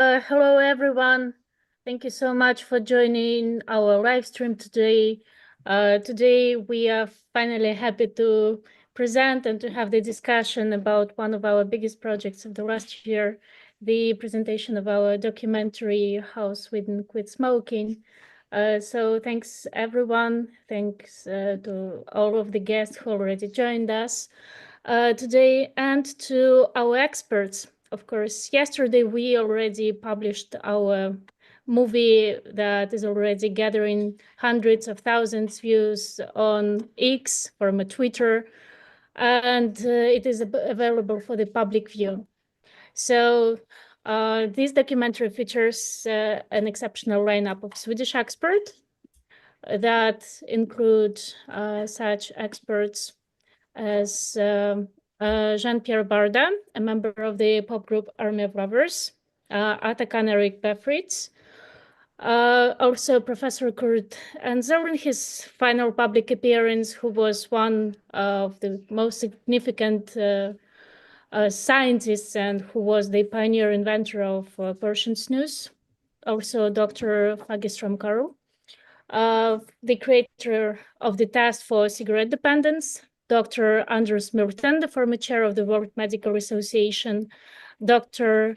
Hello, everyone. Thank you so much for joining our live stream today. Today, we are finally happy to present and to have the discussion about one of our biggest projects of the last year, the presentation of our documentary, How Sweden Quit Smoking. So thanks, everyone. Thanks to all of the guests who already joined us today, and to our experts. Of course, yesterday we already published our movie that is already gathering hundreds of thousands views on X from a Twitter, and it is available for the public view. So this documentary features an exceptional lineup of Swedish experts that include such experts as Jean-Pierre Barda, a member of the pop group Army of Lovers, Atakan Erik Befritz, also Professor Kurt Enzel in his final public appearance, who was one of the most significant scientists and who was the pioneer inventor of Persian snus. Also Dr. Fagistrom Karl, the creator of the Task for Cigarette Dependence, Dr. Anders Milton, the former chair of the World Medical Association, Dr.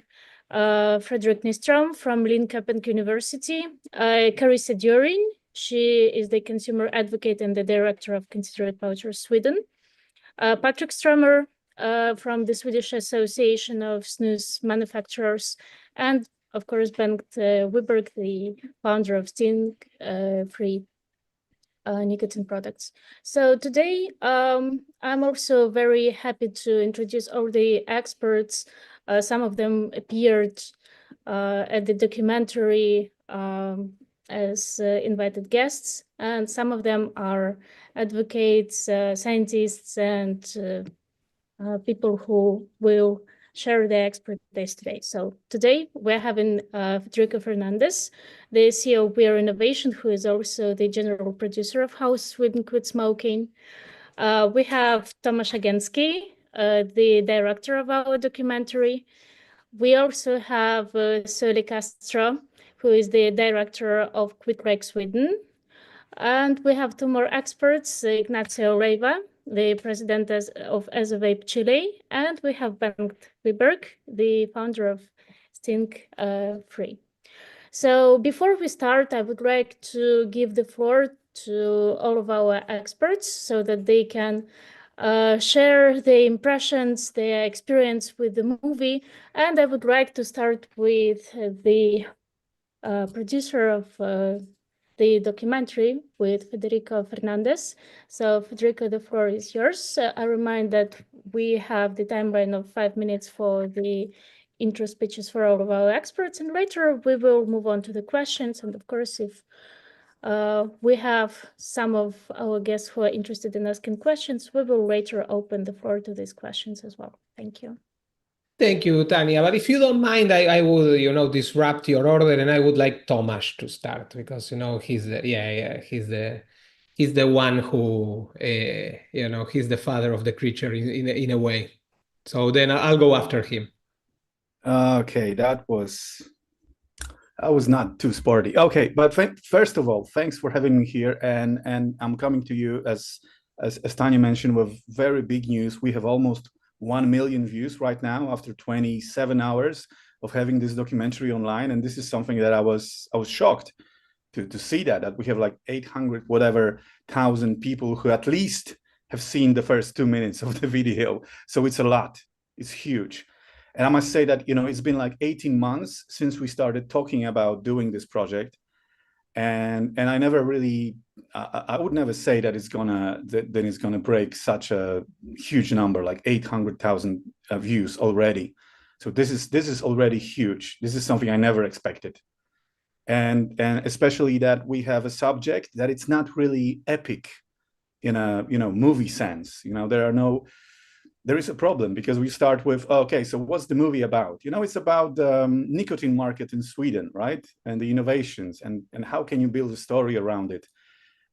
Fredrik Nyström from Linköping University, Carissa Durin, she is the consumer advocate and the director of Considerate Vouchers Sweden, Patrick Strömer from the Swedish Association of Snus Manufacturers, and of course, Bengt Wiberg, the founder of stink-free nicotine products. So today, I'm also very happy to introduce all the experts. Some of them appeared at the documentary as invited guests, and some of them are advocates, scientists, and people who will share their expertise today. So today we're having Federico Fernández, the CEO of We Are Innovation, who is also the general producer of How Sweden Quit Smoking. We have Tomasz Agencki, the director of our documentary. We also have Castro, who is the director of Quit Like Sweden. And we have two more experts, Ignacio Leiva, the president of ASOVAPE Chile, and we have Bengt Wiberg, the founder of Stink-free. So before we start, I would like to give the floor to all of our experts so that they can share their impressions, their experience with the movie. And I would like to start with the producer of the documentary with Federico Fernández. So Federico, the floor is yours. I remind that we have the timeline of 5 minutes for the intro speeches for all of our experts, and later we will move on to the questions. And of course, if we have some of our guests who are interested in asking questions, we will later open the floor to these questions as well. Thank you. Thank you, Tanya. But if you don't mind, I will, disrupt your order, and I would like Tomasz to start because, he's the one who, he's the father of the creature in a way. So then I'll go after him. Okay, that was not too sporty. Okay, but first of all, thanks for having me here, and I'm coming to you as Tanya mentioned with very big news. We have almost 1 million views right now after 27 hours of having this documentary online, and this is something that I was shocked to see that we have like 800 whatever thousand people who at least have seen the first 2 minutes of the video. So it's a lot. It's huge. And I must say that, it's been like 18 months since we started talking about doing this project. And I never really, I would never say that it's gonna break such a huge number, like 800,000 views already. So this is already huge. This is something I never expected. And especially that we have a subject that it's not really epic in a, movie sense. There is a problem because we start with, okay, so what's the movie about? It's about the nicotine market in Sweden, right? And the innovations and how can you build a story around it?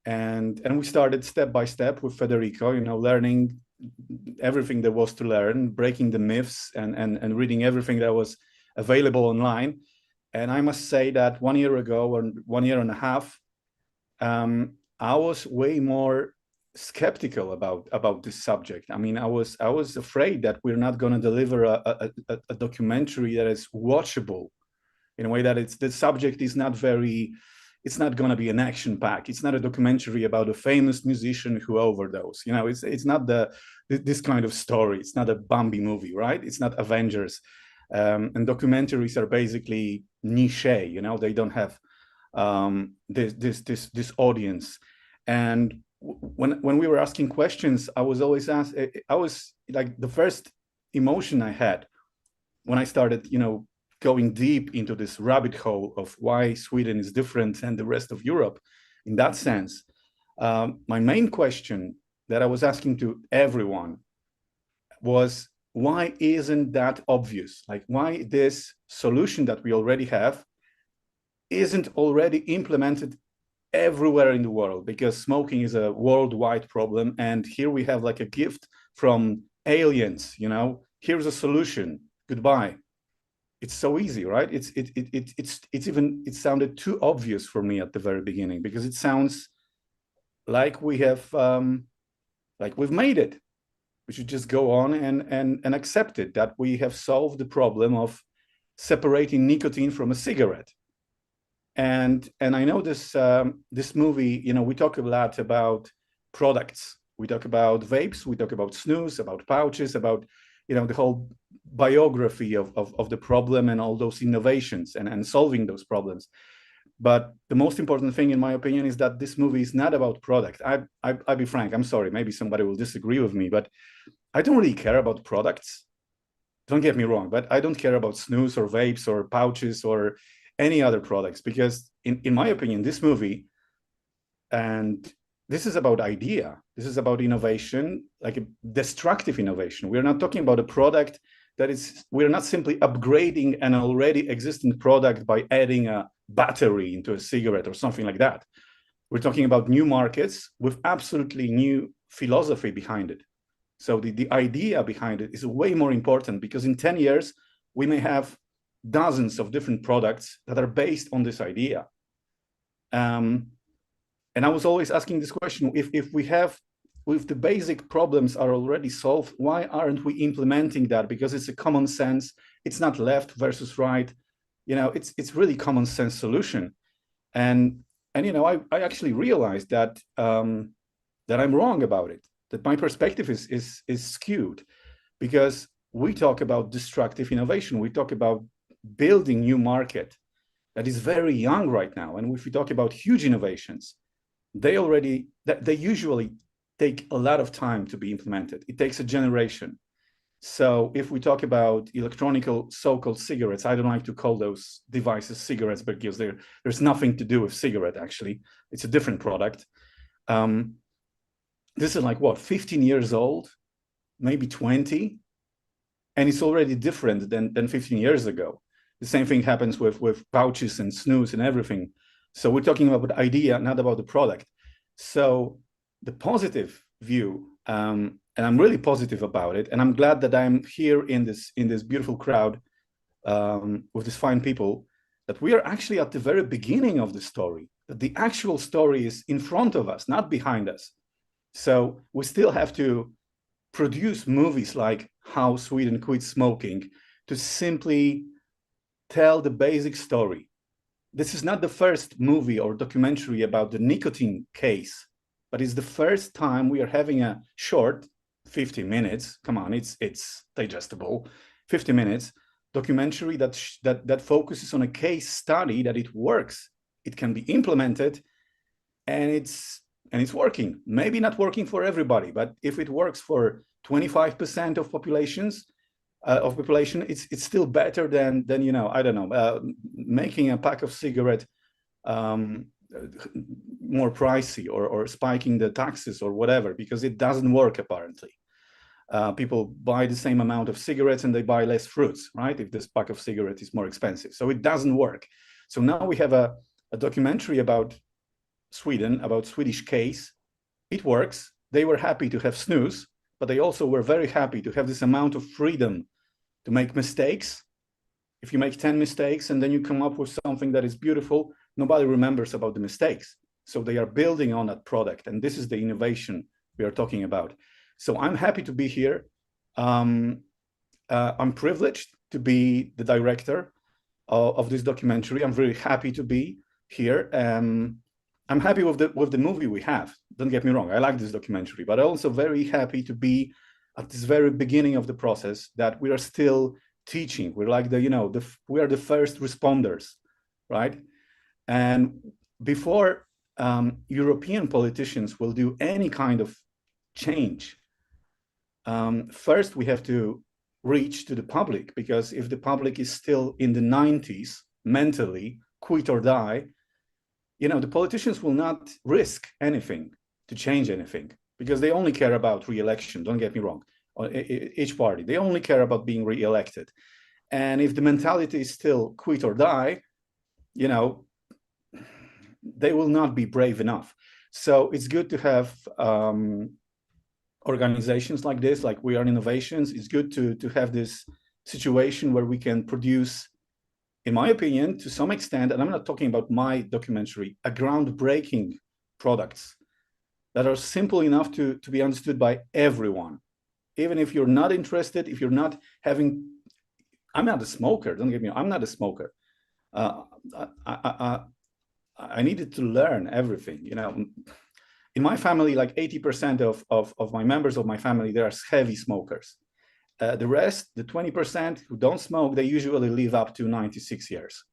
And we started step by step with Federico, learning everything there was to learn, breaking the myths and reading everything that was available online. And I must say that 1 year ago, or 1 year and a half, I was way more skeptical about this subject. I mean, I was afraid that we're not going to deliver a documentary that is watchable in a way that the subject is not very, it's not going to be an action pack. It's not a documentary about a famous musician who overdosed. You know, it's not this kind of story. It's not a Bambi movie, right? It's not Avengers. And documentaries are basically niche. You know, they don't have this audience. And when we were asking questions, I was always asked. I was like, the first emotion I had when I started, you know, going deep into this rabbit hole of why Sweden is different than the rest of Europe, in that sense, my main question that I was asking to everyone was, why isn't that obvious? Like, why this solution that we already have isn't already implemented everywhere in the world? Because smoking is a worldwide problem, and here we have like a gift from aliens. You know, here's a solution. Goodbye. It's so easy, right? It sounded too obvious for me at the very beginning, because it sounds like we have like we've made it. We should just go on and accept it, that we have solved the problem of separating nicotine from a cigarette. And I know this movie, you know, we talk a lot about products. We talk about vapes, we talk about snus, about pouches, about, you know, the whole biography of the problem and all those innovations and solving those problems. But the most important thing, in my opinion, is that this movie is not about product. I'll be frank, I'm sorry, maybe somebody will disagree with me, but I don't really care about products. Don't get me wrong, but I don't care about snus or vapes or pouches or any other products, because in my opinion, this movie, and this is about idea, this is about innovation, like a destructive innovation. We're not talking about a product that is, we're not simply upgrading an already existing product by adding a battery into a cigarette or something like that. We're talking about new markets with absolutely new philosophy behind it. So the idea behind it is way more important, because in 10 years, we may have dozens of different products that are based on this idea. And I was always asking this question, if the basic problems are already solved, why aren't we implementing that? Because it's a common sense, it's not left versus right, you know, it's really common sense solution. And you know, I actually realized that that I'm wrong about it, that my perspective is skewed, because we talk about destructive innovation, we talk about building new market that is very young right now. And if we talk about huge innovations, they usually take a lot of time to be implemented. It takes a generation. So if we talk about electronic so-called cigarettes, I don't like to call those devices cigarettes, because there's nothing to do with cigarette, actually. It's a different product. This is like, what, 15 years old, maybe 20? And it's already different than 15 years ago. The same thing happens with pouches and snus and everything. So we're talking about the idea, not about the product. So the positive view, and I'm really positive about it, and I'm glad that I'm here in this beautiful crowd with these fine people, that we are actually at the very beginning of the story, that the actual story is in front of us, not behind us. So we still have to produce movies like How Sweden Quit Smoking to simply tell the basic story. This is not the first movie or documentary about the nicotine case, but it's the first time we are having a short 50 minutes, come on, it's digestible, 50 minutes documentary that focuses on a case study, that it works, it can be implemented, and it's working. Maybe not working for everybody, but if it works for 25% of population, it's still better than you know, I don't know, making a pack of cigarette more pricey, or spiking the taxes or whatever, because it doesn't work apparently. People buy the same amount of cigarettes and they buy less fruits, right? If this pack of cigarettes is more expensive, so it doesn't work. So now we have a documentary about Sweden, about Swedish case. It works. They were happy to have snus, but they also were very happy to have this amount of freedom to make mistakes If you make 10 mistakes and then you come up with something that is beautiful, nobody remembers about the mistakes. So they are building on that product. And this is the innovation we are talking about. So I'm happy to be here. I'm privileged to be the director of this documentary. I'm very happy to be here. I'm happy with the movie we have. Don't get me wrong. I like this documentary, but I'm also very happy to be at this very beginning of the process that we are still teaching. We're like we are the first responders, right? And before European politicians will do any kind of change, first we have to reach to the public, because if the public is still in the 90s mentally, quit or die, the politicians will not risk anything to change anything, because they only care about re-election. Don't get me wrong. Each party, they only care about being re-elected. And if the mentality is still quit or die, they will not be brave enough. So it's good to have organizations like this, like We Are Innovations. It's good to have this situation where we can produce, in my opinion, to some extent, and I'm not talking about my documentary, a groundbreaking products that are simple enough to be understood by everyone. Even if you're not interested, if you're not having, I'm not a smoker, don't get me wrong, I'm not a smoker. I needed to learn everything, In my family, like 80% of my members of my family, they are heavy smokers. The rest, the 20% who don't smoke, they usually live up to 96 years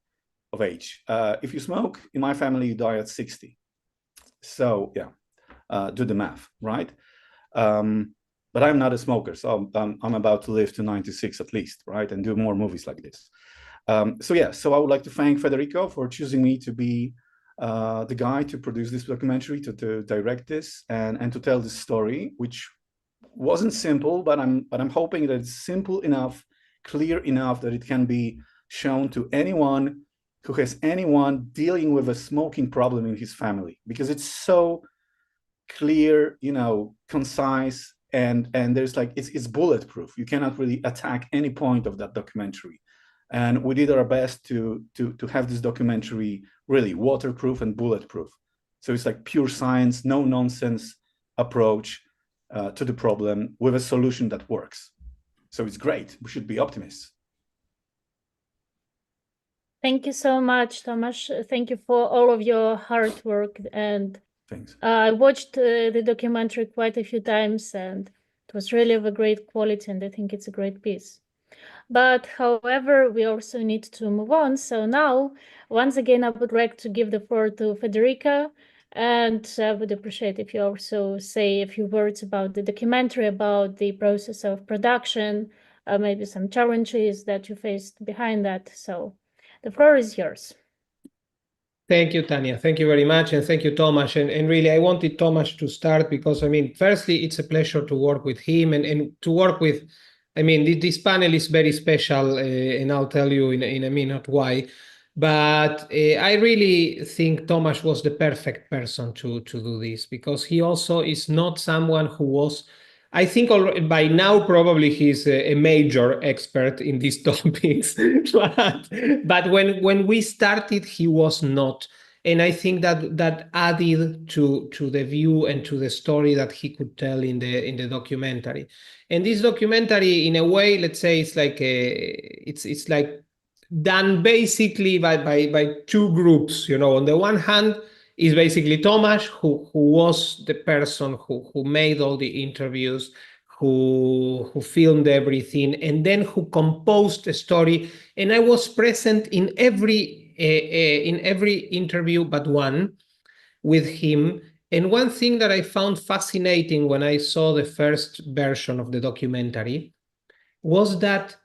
of age. If you smoke, in my family, you die at 60. So yeah, do the math, right? But I'm not a smoker, so I'm about to live to 96 at least, right? And do more movies like this. So I would like to thank Federico for choosing me to be the guy to produce this documentary, to direct this, and to tell this story, which wasn't simple, but I'm hoping that it's simple enough, clear enough that it can be shown to anyone who has anyone dealing with a smoking problem in his family, because it's so clear, concise, and there's like it's bulletproof. You cannot really attack any point of that documentary. And we did our best to have this documentary really waterproof and bulletproof. So it's like pure science, no nonsense approach to the problem with a solution that works. So it's great. We should be optimists. Thank you so much, Tomasz. Thank you for all of your hard work. And thanks. I watched the documentary quite a few times, and it was really of a great quality, and I think it's a great piece. But however, we also need to move on. So now, once again, I would like to give the floor to Federico, and I would appreciate if you also say a few words about the documentary, about the process of production, maybe some challenges that you faced behind that. So the floor is yours. Thank you, Tanya. Thank you very much. And thank you, Tomasz. And really, I wanted Tomasz to start because, firstly, it's a pleasure to work with him and to work with, this panel is very special, and I'll tell you in a minute why. But I really think Tomasz was the perfect person to do this, because he also is not someone who was, I think by now probably he's a major expert in these topics, but when we started, he was not. And I think that added to the view and to the story that he could tell in the documentary. And this documentary, in a way, let's say, it's like it's like done basically by two groups. On the one hand is basically Tomasz, who was the person who made all the interviews, who filmed everything, and then who composed the story. And I was present in every interview but one with him. And one thing that I found fascinating when I saw the first version of the documentary was that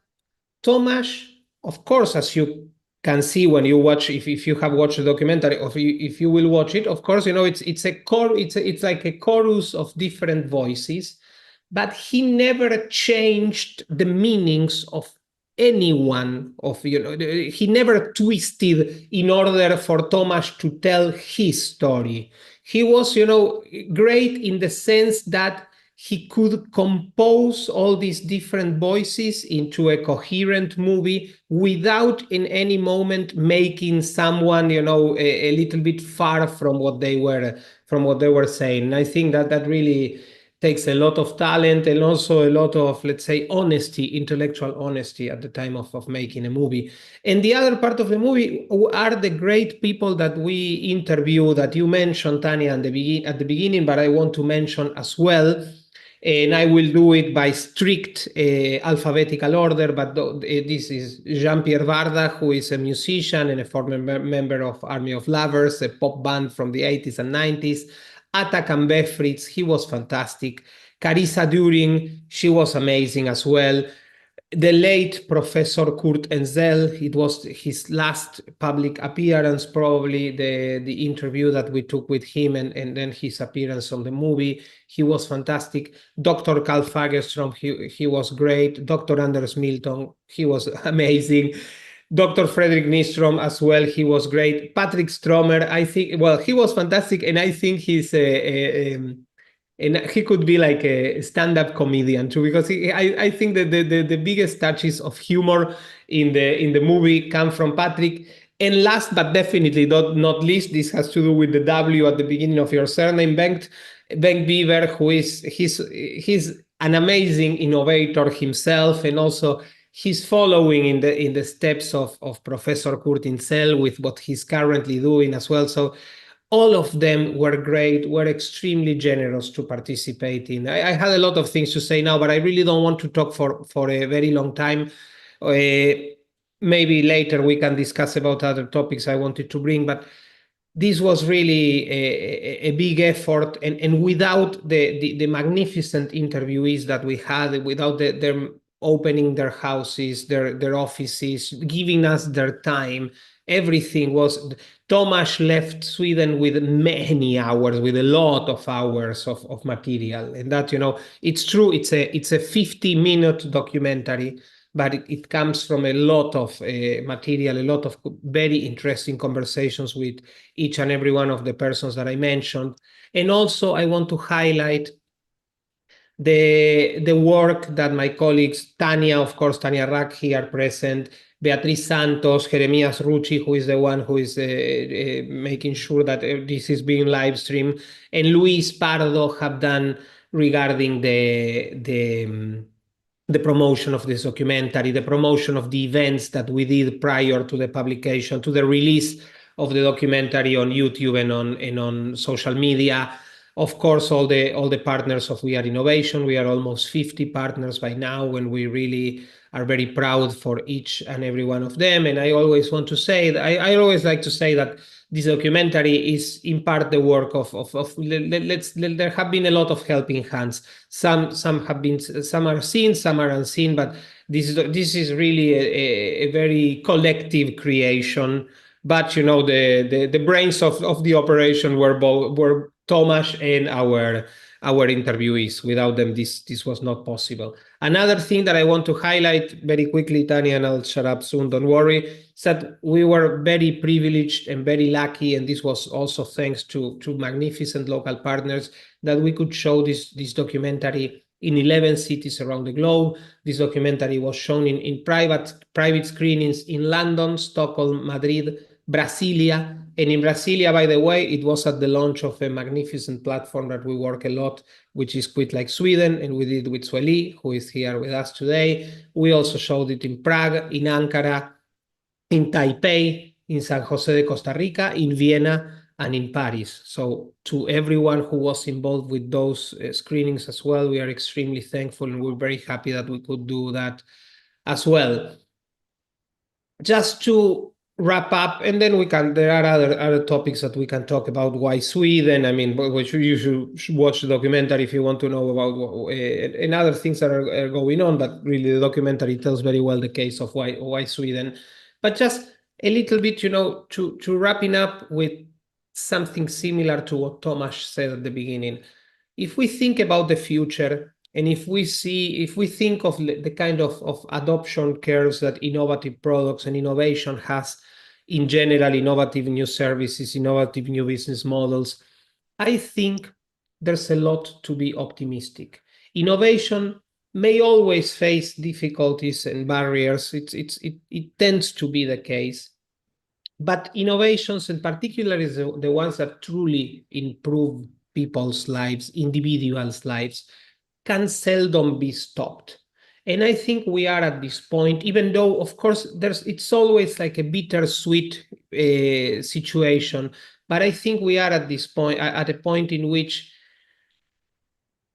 Tomasz, of course, as you can see when you watch, if you have watched the documentary, or if you will watch it, of course, it's like a chorus of different voices, but he never changed the meanings of anyone he never twisted in order for Tomasz to tell his story. He was, great in the sense that he could compose all these different voices into a coherent movie without in any moment making someone, a little bit far from what they were saying. And I think that really takes a lot of talent and also a lot of, let's say, honesty, intellectual honesty at the time of making a movie. And the other part of the movie are the great people that we interview that you mentioned, Tanya, at the beginning, but I want to mention as well. And I will do it by strict alphabetical order, but this is Jean-Pierre Varda, who is a musician and a former member of Army of Lovers, a pop band from the 80s and 90s. Atakan Befritz, he was fantastic. Carissa Düring, she was amazing as well. The late Professor Kurt Enzel, it was his last public appearance, probably the interview that we took with him and then his appearance on the movie. He was fantastic. Dr. Carl Fagerström, he was great. Dr. Anders Milton, he was amazing. Dr. Fredrik Nystrom as well, he was great. Patrick Stromer, I think, well, he was fantastic, and I think he's and he could be like a stand-up comedian too, because I think that the biggest touches of humor in the movie come from Patrick. And last but definitely not least, this has to do with the W at the beginning of your surname, Bengt Wiberg, who he's an amazing innovator himself, and also he's following in the steps of Professor Kurt Insel with what he's currently doing as well. So all of them were great, were extremely generous to participate in. I had a lot of things to say now, but I really don't want to talk for a very long time. Maybe later we can discuss about other topics I wanted to bring, but this was really a big effort, and without the magnificent interviewees that we had, without them opening their houses, their offices, giving us their time, everything was. Tomasz left Sweden with many hours, with a lot of hours of material, and that, it's true. It's a 50-minute documentary, but it comes from a lot of material, a lot of very interesting conversations with each and every one of the persons that I mentioned. And also I want to highlight the work that my colleagues, Tanya, of course, Tanya Rack here present, Beatriz Santos, Jeremias Rucci, who is the one who is making sure that this is being live streamed, and Luis Pardo have done regarding the promotion of this documentary, the promotion of the events that we did prior to the publication, to the release of the documentary on YouTube and on social media. Of course, all the partners of We Are Innovation. We are almost 50 partners by now, and we really are very proud for each and every one of them. And I always want to say that I always like to say that this documentary is in part the work of there have been a lot of helping hands. Some are seen, some are unseen, but this is really a very collective creation. But the brains of the operation were Tomasz and our interviewees. Without them, this was not possible. Another thing that I want to highlight very quickly, Tanya, and I'll shut up soon, don't worry, is that we were very privileged and very lucky, and this was also thanks to magnificent local partners, that we could show this documentary in 11 cities around the globe. This documentary was shown in private screenings in London, Stockholm, Madrid, Brasilia. And in Brasilia, by the way, it was at the launch of a magnificent platform that we work a lot, which is Quit Like Sweden, and we did with Sueli, who is here with us today. We also showed it in Prague, in Ankara, in Taipei, in San Jose de Costa Rica, in Vienna, and in Paris. So to everyone who was involved with those screenings as well, we are extremely thankful, and we're very happy that we could do that as well. Just to wrap up, and then there are other topics that we can talk about. Why Sweden? I mean, which you should watch the documentary if you want to know about and other things that are going on. But really, the documentary tells very well the case of why Sweden. But just a little bit, to wrapping up with something similar to what Tomasz said at the beginning. If we think about the future, and if we think of the kind of adoption curves that innovative products and innovation has in general, innovative new services, innovative new business models, I think there's a lot to be optimistic. Innovation may always face difficulties and barriers. It tends to be the case. But innovations, in particular, is the ones that truly improve people's lives, individuals' lives, can seldom be stopped. And I think we are at this point, even though, of course, it's always like a bittersweet situation. But I think we are at this point, at a point in which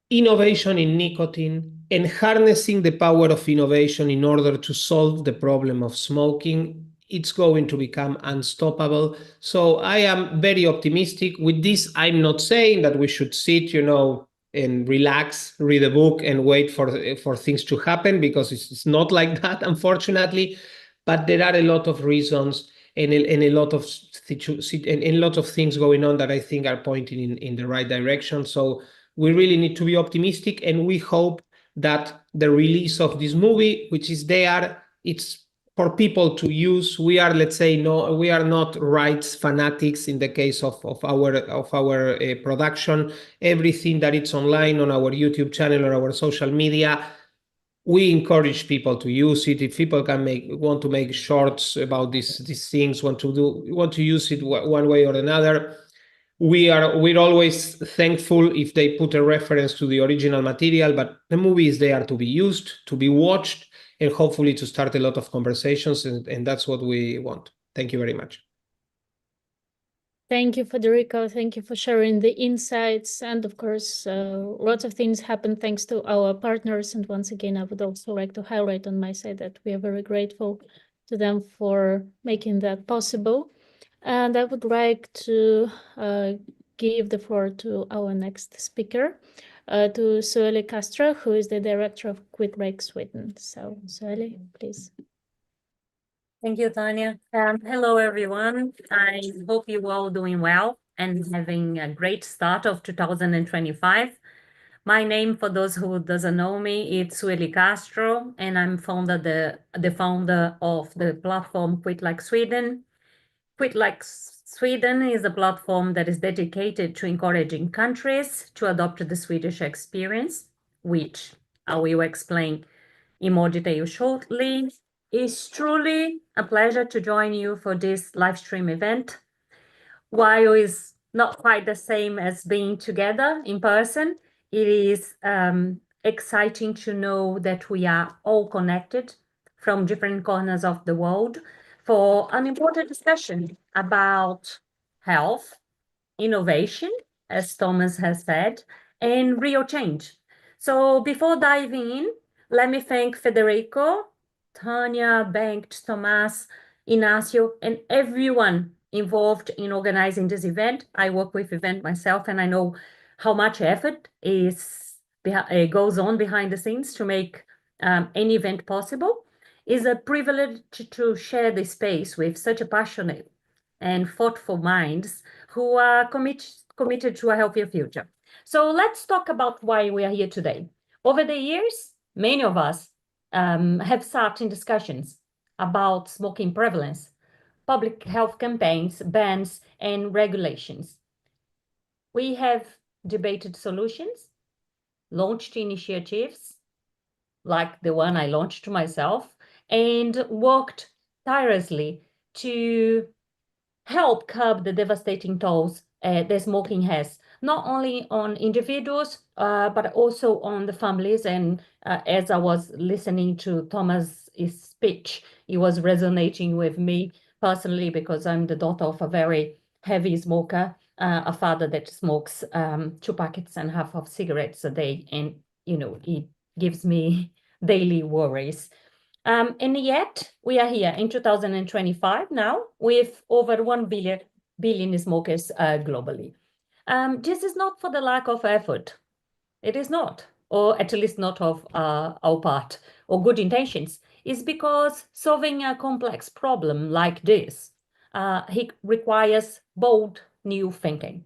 innovation in nicotine and harnessing the power of innovation in order to solve the problem of smoking, it's going to become unstoppable. So I am very optimistic. With this, I'm not saying that we should sit, and relax, read a book, and wait for things to happen, because it's not like that, unfortunately. But there are a lot of reasons and a lot of things going on that I think are pointing in the right direction. So we really need to be optimistic, and we hope that the release of this movie, which is there, it's for people to use. We are, let's say, we are not rights fanatics in the case of our production. Everything that it's online on our YouTube channel or our social media, we encourage people to use it. If people want to make shorts about these things, want to use it one way or another, we're always thankful if they put a reference to the original material, but the movie is there to be used, to be watched, and hopefully to start a lot of conversations, and that's what we want. Thank you very much. Thank you, Federico. Thank you for sharing the insights. And of course, lots of things happen thanks to our partners. And once again, I would also like to highlight on my side that we are very grateful to them for making that possible. And I would like to give the floor to our next speaker, to Sueli Castro, who is the director of Wiberg Sweden. So, Sueli, please. Thank you, Tanya. Hello, everyone. I hope you're all doing well and having a great start of 2025. My name, for those who doesn't know me, it's Sueli Castro, and I'm the founder of the platform Quit Like Sweden. Quit Like Sweden is a platform that is dedicated to encouraging countries to adopt the Swedish experience, which I will explain in more detail shortly. It's truly a pleasure to join you for this live stream event. While it's not quite the same as being together in person, it is exciting to know that we are all connected from different corners of the world for an important discussion about health, innovation, as Tomasz has said, and real change. So before diving in, let me thank Federico, Tanya, Bengt, Tomasz, Ignacio, and everyone involved in organizing this event. I work with event myself, and I know how much effort goes on behind the scenes to make any event possible. It's a privilege to share this space with such a passionate and thoughtful minds who are committed to a healthier future. So let's talk about why we are here today. Over the years, many of us have sat in discussions about smoking prevalence, public health campaigns, bans, and regulations. We have debated solutions, launched initiatives, like the one I launched myself, and worked tirelessly to help curb the devastating tolls that smoking has, not only on individuals, but also on the families. And as I was listening to Tomasz's speech, it was resonating with me personally, because I'm the daughter of a very heavy smoker, a father that smokes 2 packets and half of cigarettes a day. And, it gives me daily worries. And yet we are here in 2025 now with over 1 billion smokers globally. This is not for the lack of effort. It is not, or at least not of our part, or good intentions. It's because solving a complex problem like this, it requires bold new thinking.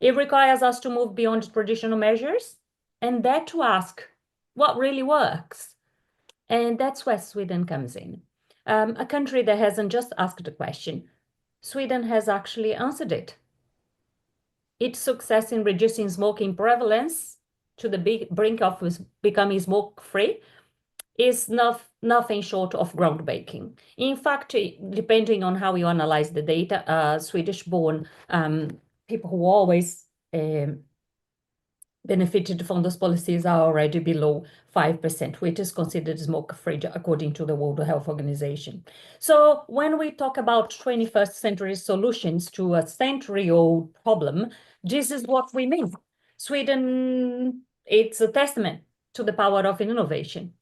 It requires us to move beyond traditional measures, and that to ask what really works. And that's where Sweden comes in. A country that hasn't just asked the question, Sweden has actually answered it. Its success in reducing smoking prevalence to the brink of becoming smoke-free is nothing short of groundbreaking. In fact, depending on how you analyze the data, Swedish-born people who always benefited from those policies are already below 5%, which is considered smoke-free according to the World Health Organization. So when we talk about 21st century solutions to a century-old problem, this is what we mean. Sweden, it's a testament to the power of innovation,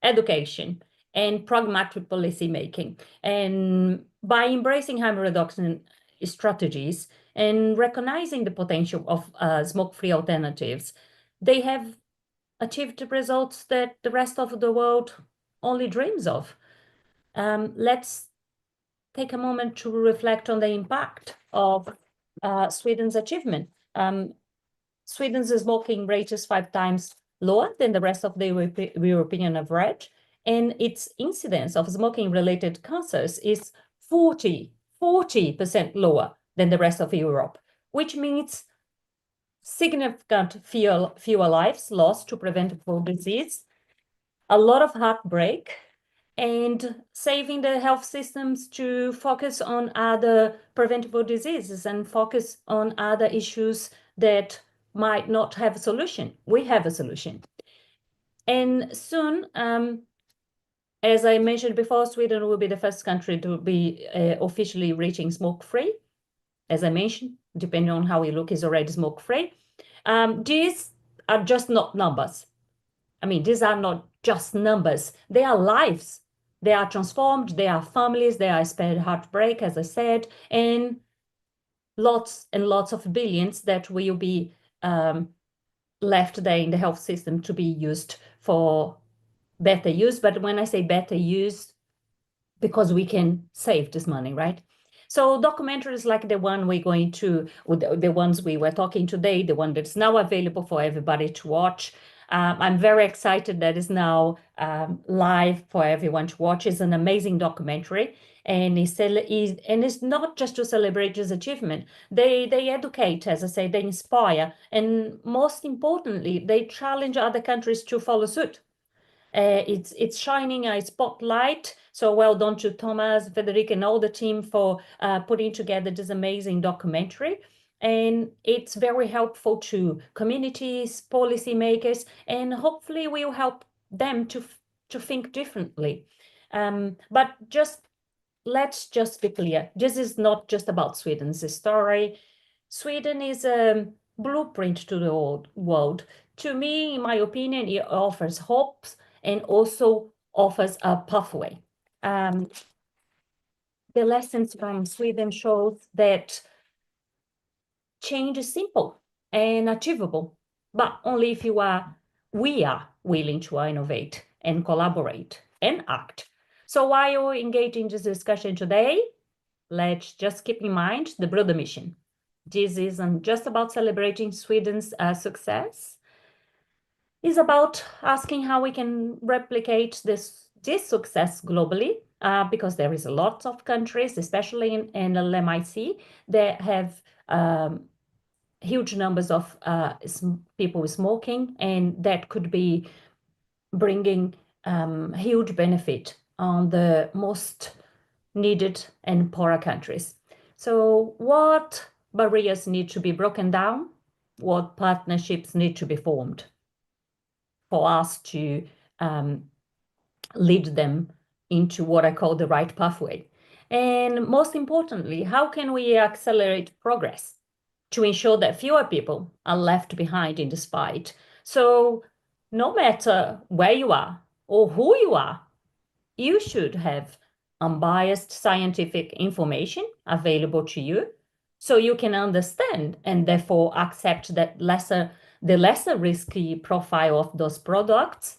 education, and pragmatic policy making. And by embracing harm reduction strategies and recognizing the potential of smoke-free alternatives, they have achieved results that the rest of the world only dreams of. Let's take a moment to reflect on the impact of Sweden's achievement. Sweden's smoking rate is 5 times lower than the rest of the European average, and its incidence of smoking-related cancers is 40% lower than the rest of Europe, which means significant fewer lives lost to preventable disease, a lot of heartbreak, and saving the health systems to focus on other preventable diseases and focus on other issues that might not have a solution. We have a solution. And soon, as I mentioned before, Sweden will be the first country to be officially reaching smoke-free. As I mentioned, depending on how we look, is already smoke-free. These are just not numbers. I mean, these are not just numbers. They are lives. They are transformed. They are families. They are spared heartbreak, as I said, and lots and lots of billions that will be left there in the health system to be used for better use. But when I say better use, because we can save this money, right? So documentaries like the one we're going to, the ones we were talking today, the one that's now available for everybody to watch. I'm very excited that is now live for everyone to watch. It's an amazing documentary, and it's not just to celebrate his achievement. They educate, as I say, they inspire, and most importantly, they challenge other countries to follow suit. It's shining a spotlight. So well done to Tomasz, Federico, and all the team for putting together this amazing documentary. And it's very helpful to communities, policymakers, and hopefully will help them to think differently. But let's just be clear. This is not just about Sweden's story. Sweden is a blueprint to the world. To me, in my opinion, it offers hopes and also offers a pathway. The lessons from Sweden shows that change is simple and achievable, but only if we are willing to innovate and collaborate and act. So while we engage in this discussion today, let's just keep in mind the broader mission. This isn't just about celebrating Sweden's success. It's about asking how we can replicate this success globally, because there is a lot of countries, especially in LMIC, that have huge numbers of people smoking, and that could be bringing huge benefit on the most needed and poorer countries. So what barriers need to be broken down? What partnerships need to be formed for us to lead them into what I call the right pathway? And most importantly, how can we accelerate progress to ensure that fewer people are left behind in this fight? So no matter where you are or who you are, you should have unbiased scientific information available to you so you can understand and therefore accept that the lesser risky profile of those products,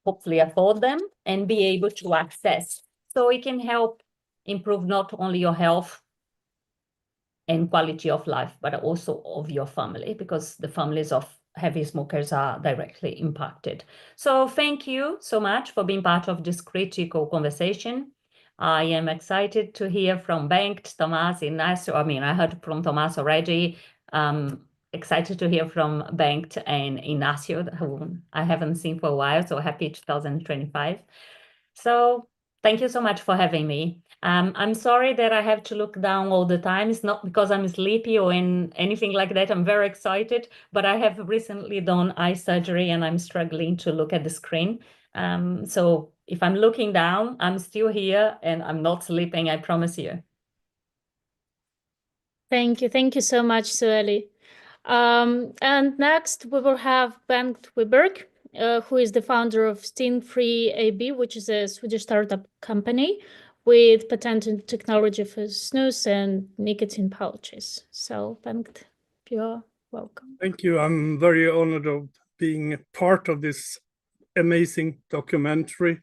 hopefully afford them and be able to access. So it can help improve not only your health and quality of life, but also of your family, because the families of heavy smokers are directly impacted. So thank you so much for being part of this critical conversation. I am excited to hear from Bengt, Tomasz, Ignacio. I mean, I heard from Tomasz already. excited to hear from Bengt and Ignacio, whom I haven't seen for a while, so happy 2025. So thank you so much for having me. I'm sorry that I have to look down all the time. It's not because I'm sleepy or anything like that. I'm very excited, but I have recently done eye surgery and I'm struggling to look at the screen. So if I'm looking down, I'm still here and I'm not sleeping, I promise you. Thank you so much, Sueli. And next we will have Bengt Wiberg, who is the founder of Sting-Free AB, which is a Swedish startup company with patented technology for snus and nicotine pouches. So Bengt, you're welcome. Thank you. I'm very honored of being part of this amazing documentary.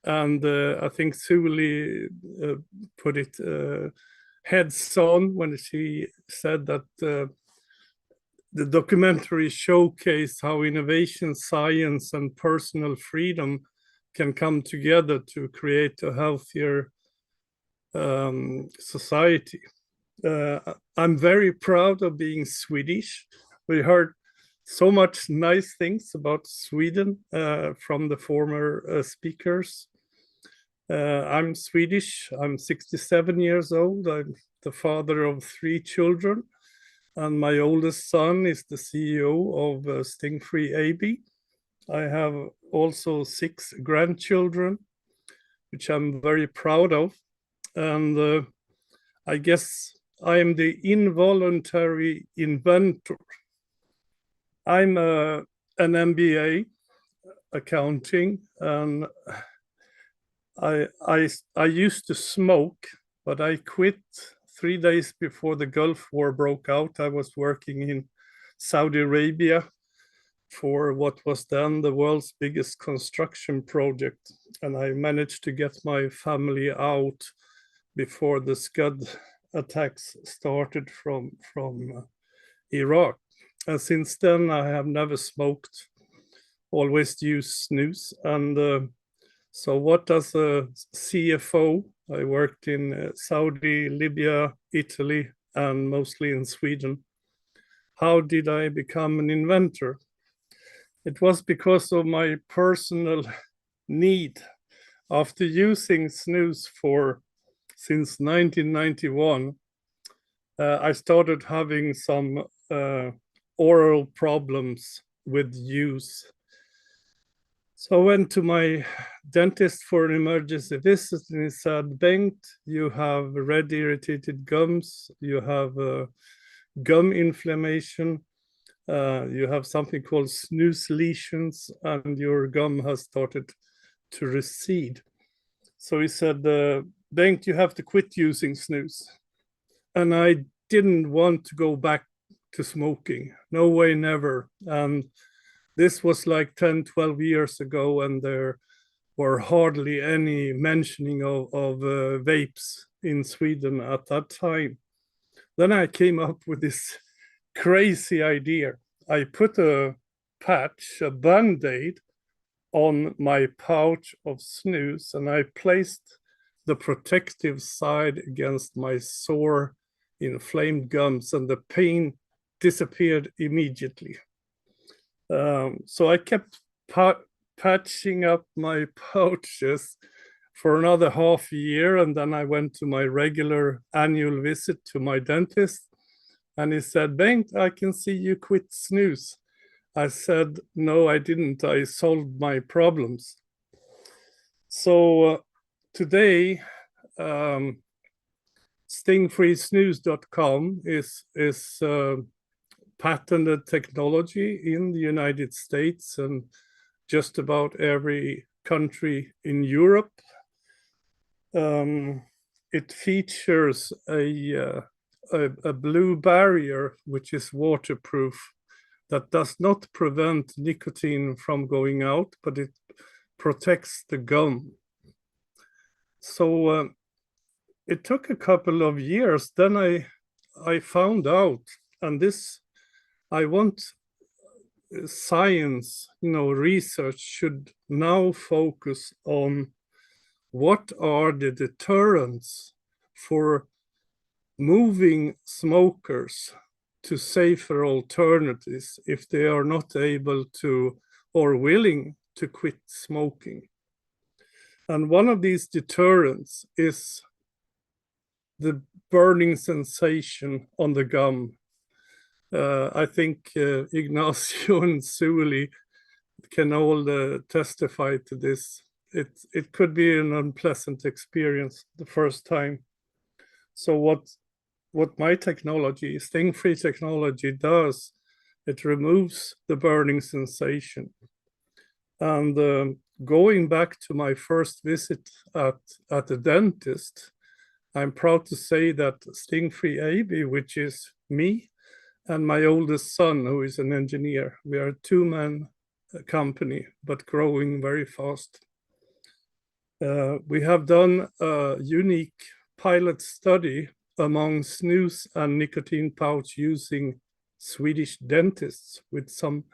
And I think Sueli put it heads on when she said that the documentary showcased how innovation, science, and personal freedom can come together to create a healthier society. I'm very proud of being Swedish. We heard so much nice things about Sweden from the former speakers. I'm Swedish. I'm 67 years old. I'm the father of 3 children. And my oldest son is the CEO of Sting-Free AB. I have also 6 grandchildren, which I'm very proud of. And I guess I am the involuntary inventor. I'm an MBA accounting, and I used to smoke, but I quit 3 days before the Gulf War broke out. I was working in Saudi Arabia for what was then the world's biggest construction project. And I managed to get my family out before the Scud attacks started from Iraq. And since then, I have never smoked, always used snus. And so what does a CFO? I worked in Saudi, Libya, Italy, and mostly in Sweden. How did I become an inventor? It was because of my personal need. After using snus since 1991, I started having some oral problems with use. So I went to my dentist for an emergency visit, and he said, Bengt, you have red irritated gums, you have gum inflammation, you have something called snus lesions, and your gum has started to recede. So he said, Bengt, you have to quit using snus. And I didn't want to go back to smoking. No way, never. And this was like 10, 12 years ago, and there were hardly any mentioning of vapes in Sweden at that time. Then I came up with this crazy idea. I put a patch, a Band-Aid, on my pouch of snus, and I placed the protective side against my sore, inflamed gums, and the pain disappeared immediately. So I kept patching up my pouches for another half a year, and then I went to my regular annual visit to my dentist, and he said, Bengt, I can see you quit snus. I said, no, I didn't. I solved my problems. So today, stingfreesnus.com is patented technology in the United States and just about every country in Europe. It features a blue barrier, which is waterproof, that does not prevent nicotine from going out, but it protects the gum. So it took a couple of years. Then I found out, and this, I want science, research should now focus on what are the deterrents for moving smokers to safer alternatives if they are not able to or willing to quit smoking. And one of these deterrents is the burning sensation on the gum. I think Ignacio and Suli can all testify to this. It could be an unpleasant experience the first time. So what my technology, sting-free technology, does, it removes the burning sensation. And going back to my first visit at the dentist, I'm proud to say that Sting-Free AB, which is me and my oldest son, who is an engineer, we are a two-man company, but growing very fast. We have done a unique pilot study among snus and nicotine pouch using Swedish dentists with some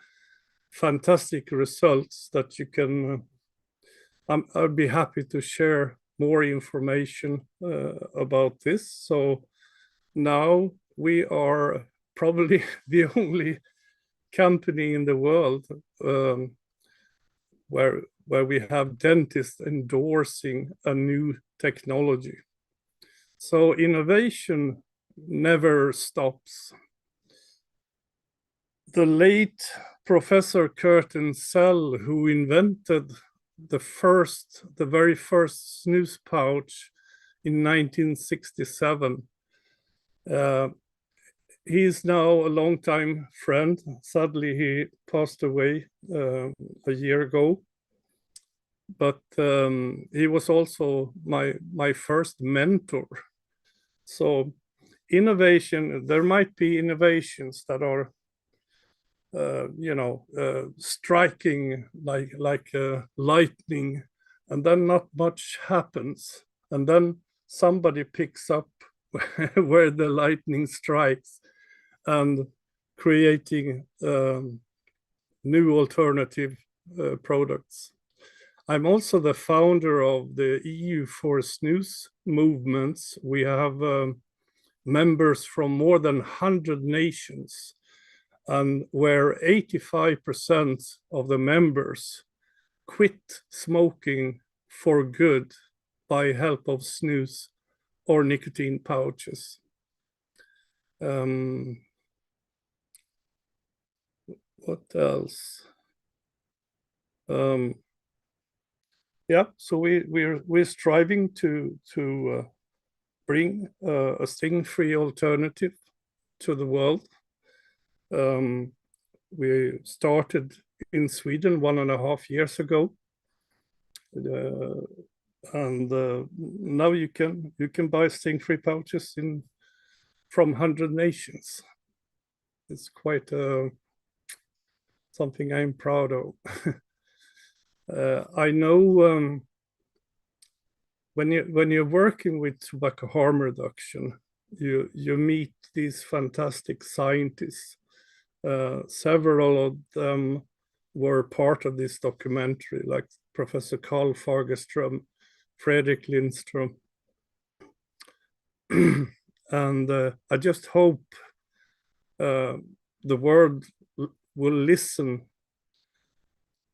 fantastic results that you can, I'll be happy to share more information about this. So now we are probably the only company in the world where we have dentists endorsing a new technology. So innovation never stops. The late Professor Curtin Sell, who invented the very first snus pouch in 1967, he is now a longtime friend. Sadly, he passed away a year ago. But he was also my first mentor. So innovation, there might be innovations that are striking like lightning, and then not much happens, and then somebody picks up where the lightning strikes and creating new alternative products. I'm also the founder of the EU for Snus movements. We have members from more than 100 nations, and where 85% of the members quit smoking for good by help of snus or nicotine pouches. What else? Yeah, so we're striving to bring a sting-free alternative to the world. We started in Sweden 1.5 years ago, and now you can buy sting-free pouches from 100 nations. It's quite something I'm proud of. I know when you're working with tobacco harm reduction, you meet these fantastic scientists. Several of them were part of this documentary, like Professor Carl Fagerström, Fredrik Lindström. And I just hope the world will listen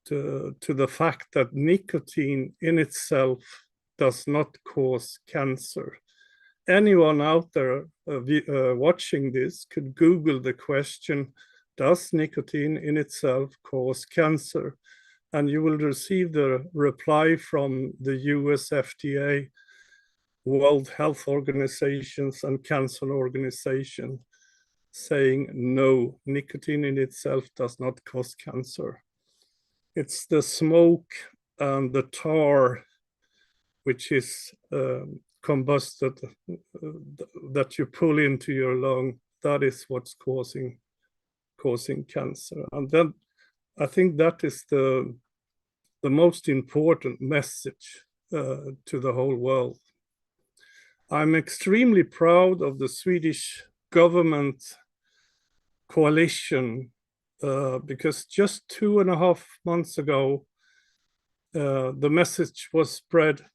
to the fact that nicotine in itself does not cause cancer. Anyone out there watching this could Google the question, does nicotine in itself cause cancer? And you will receive the reply from the US FDA, World Health Organizations, and Cancer Organization saying no, nicotine in itself does not cause cancer. It's the smoke and the tar which is combusted that you pull into your lung. That is what's causing cancer. And then I think that is the most important message to the whole world. I'm extremely proud of the Swedish government coalition because just 2.5 months ago, the message was spread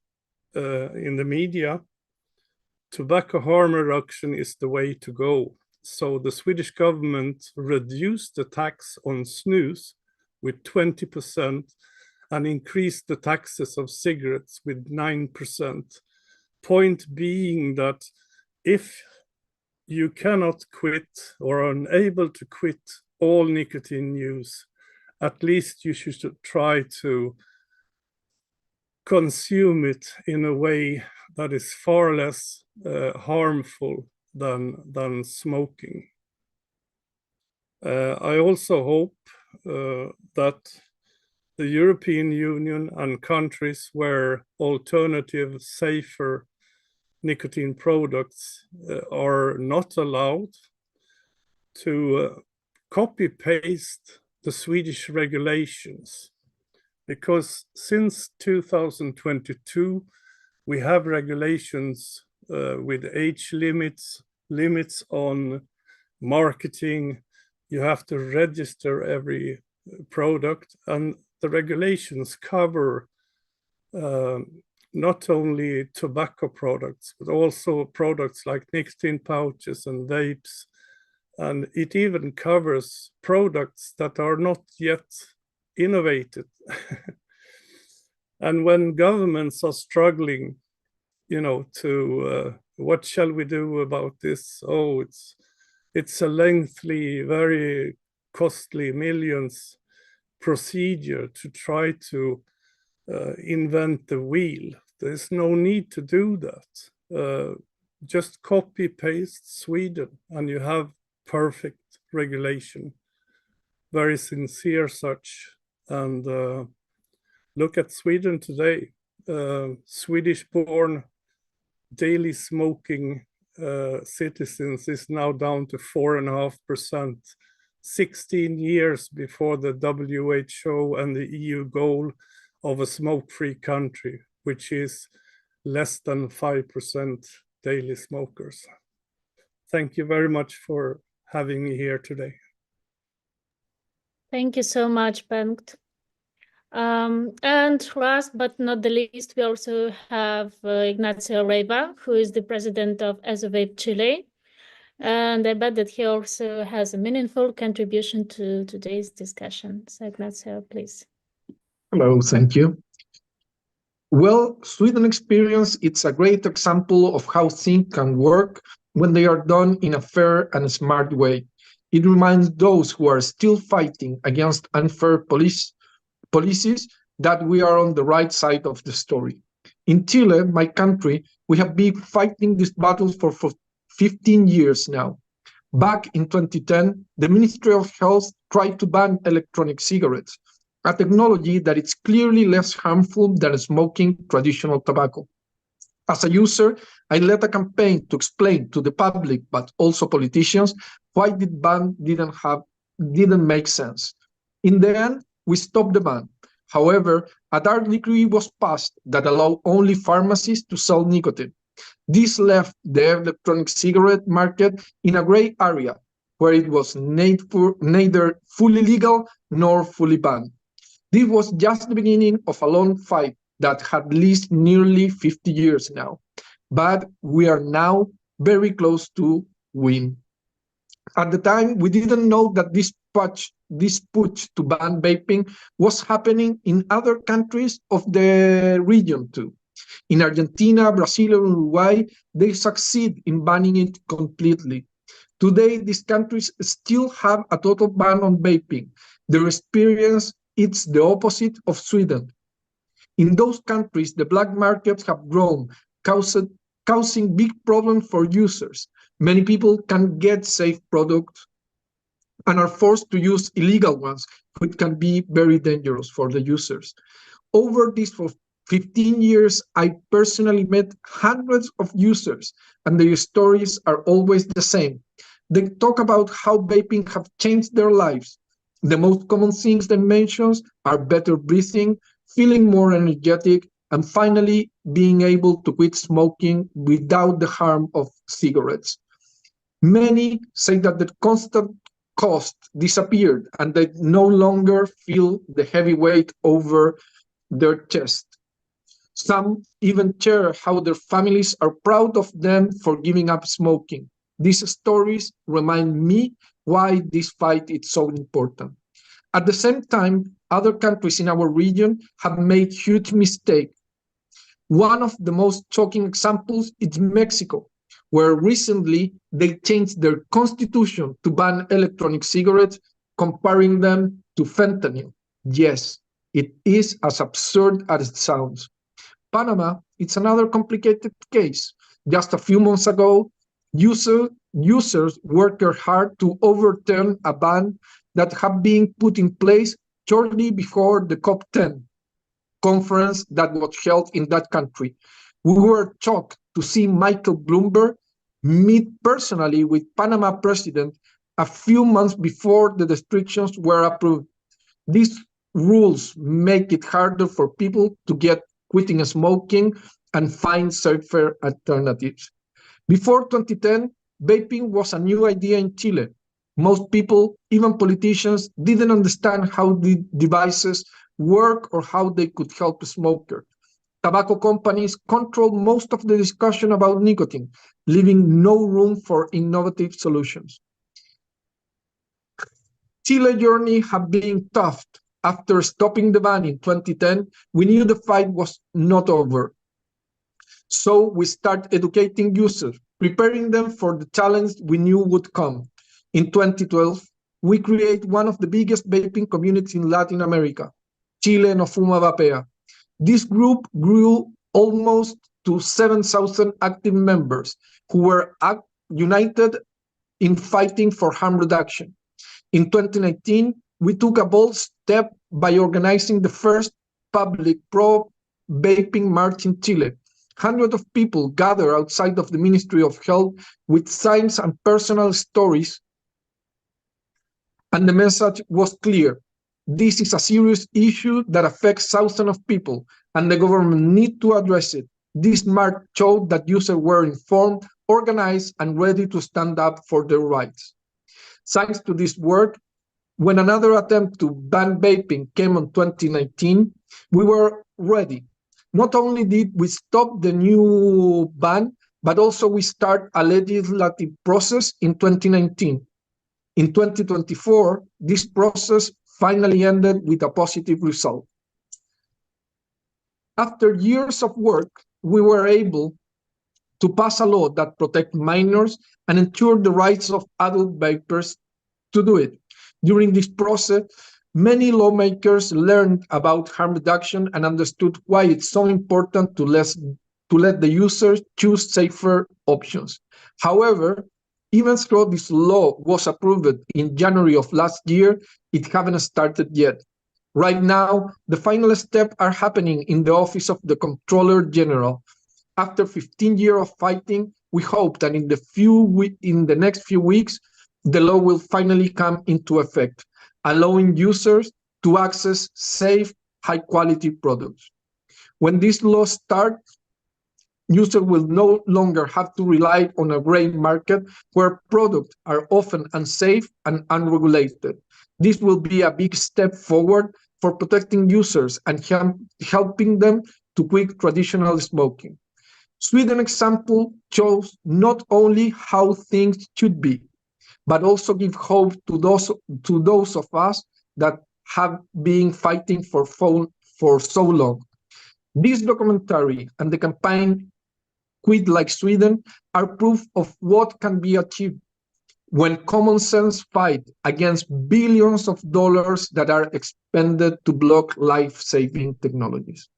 in the media. Tobacco harm reduction is the way to go. So the Swedish government reduced the tax on snus with 20% and increased the taxes of cigarettes with 9%. Point being that if you cannot quit or are unable to quit all nicotine use, at least you should try to consume it in a way that is far less harmful than smoking. I also hope that the European Union and countries where alternative, safer nicotine products are not allowed to copy-paste the Swedish regulations, because since 2022 we have regulations with age limits on marketing. You have to register every product, and the regulations cover not only tobacco products, but also products like nicotine pouches and vapes. And it even covers products that are not yet innovated. And when governments are struggling, to what shall we do about this? Oh, it's a lengthy, very costly, millions procedure to try to invent the wheel. There's no need to do that. Just copy paste Sweden and you have perfect regulation, very sincere such. And look at Sweden today. Swedish born daily smoking citizens is now down to 4.5%, 16 years before the WHO and the EU goal of a smoke-free country, which is less than 5% daily smokers. Thank you very much for having me here today. Thank you so much, Bengt. And last but not the least, we also have Ignacio Leiva, who is the president of ASOVAPE Chile. And I bet that he also has a meaningful contribution to today's discussion. So Ignacio, please. Hello, thank you. Well, Sweden experience, it's a great example of how things can work when they are done in a fair and smart way. It reminds those who are still fighting against unfair policies that we are on the right side of the story. In Chile, my country, we have been fighting this battle for 15 years now. Back in 2010, the Ministry of Health tried to ban electronic cigarettes, a technology that is clearly less harmful than smoking traditional tobacco. As a user, I led a campaign to explain to the public, but also politicians, why the ban didn't make sense. In the end, we stopped the ban. However, a dark decree was passed that allowed only pharmacies to sell nicotine. This left the electronic cigarette market in a gray area where it was neither fully legal nor fully banned. This was just the beginning of a long fight that had lasted nearly 50 years now, but we are now very close to win. At the time, we didn't know that this push to ban vaping was happening in other countries of the region too. In Argentina, Brazil, and Uruguay, they succeed in banning it completely. Today, these countries still have a total ban on vaping. Their experience is the opposite of Sweden. In those countries, the black markets have grown, causing big problems for users. Many people can get safe products and are forced to use illegal ones, which can be very dangerous for the users. Over these 15 years, I personally met hundreds of users, and their stories are always the same. They talk about how vaping have changed their lives. The most common things they mention are better breathing, feeling more energetic, and finally being able to quit smoking without the harm of cigarettes. Many say that the constant cost disappeared and they no longer feel the heavy weight over their chest. Some even share how their families are proud of them for giving up smoking. These stories remind me why this fight is so important. At the same time, other countries in our region have made huge mistakes. One of the most shocking examples is Mexico, where recently they changed their constitution to ban electronic cigarettes, comparing them to fentanyl. Yes, it is as absurd as it sounds. Panama, it's another complicated case. Just a few months ago, users worked hard to overturn a ban that had been put in place shortly before the COP10 conference that was held in that country. We were shocked to see Michael Bloomberg meet personally with Panama president a few months before the restrictions were approved. These rules make it harder for people to get quitting smoking and find safer alternatives. Before 2010, vaping was a new idea in Chile. Most people, even politicians, didn't understand how the devices work or how they could help smokers. Tobacco companies controlled most of the discussion about nicotine, leaving no room for innovative solutions. Chile's journey had been tough. After stopping the ban in 2010, we knew the fight was not over. So we started educating users, preparing them for the challenge we knew would come. In 2012, we created one of the biggest vaping communities in Latin America, Chile No Fuma Vapea. This group grew almost to 7,000 active members who were united in fighting for harm reduction. In 2019, we took a bold step by organizing the first public pro-vaping march in Chile. Hundreds of people gathered outside of the Ministry of Health with signs and personal stories, and the message was clear. This is a serious issue that affects thousands of people, and the government needs to address it. This march showed that users were informed, organized, and ready to stand up for their rights. Thanks to this work, when another attempt to ban vaping came in 2019, we were ready. Not only did we stop the new ban, but also we start a legislative process in 2019. In 2024, this process finally ended with a positive result. After years of work, we were able to pass a law that protects minors and ensure the rights of adult vapers to do it. During this process, many lawmakers learned about harm reduction and understood why it's so important to let the users choose safer options. However, even though this law was approved in January of last year, it hasn't started yet. Right now, the final steps are happening in the Office of the Comptroller General. After 15 years of fighting, we hope that in the next few weeks, the law will finally come into effect, allowing users to access safe, high-quality products. When this law starts, users will no longer have to rely on a gray market where products are often unsafe and unregulated. This will be a big step forward for protecting users and helping them to quit traditional smoking. Sweden's example shows not only how things should be, but also give hope to those of us that have been fighting for so long. This documentary and the campaign Quit Like Sweden are proof of what can be achieved when common sense fight against billions of dollars that are expended to block life-saving technologies.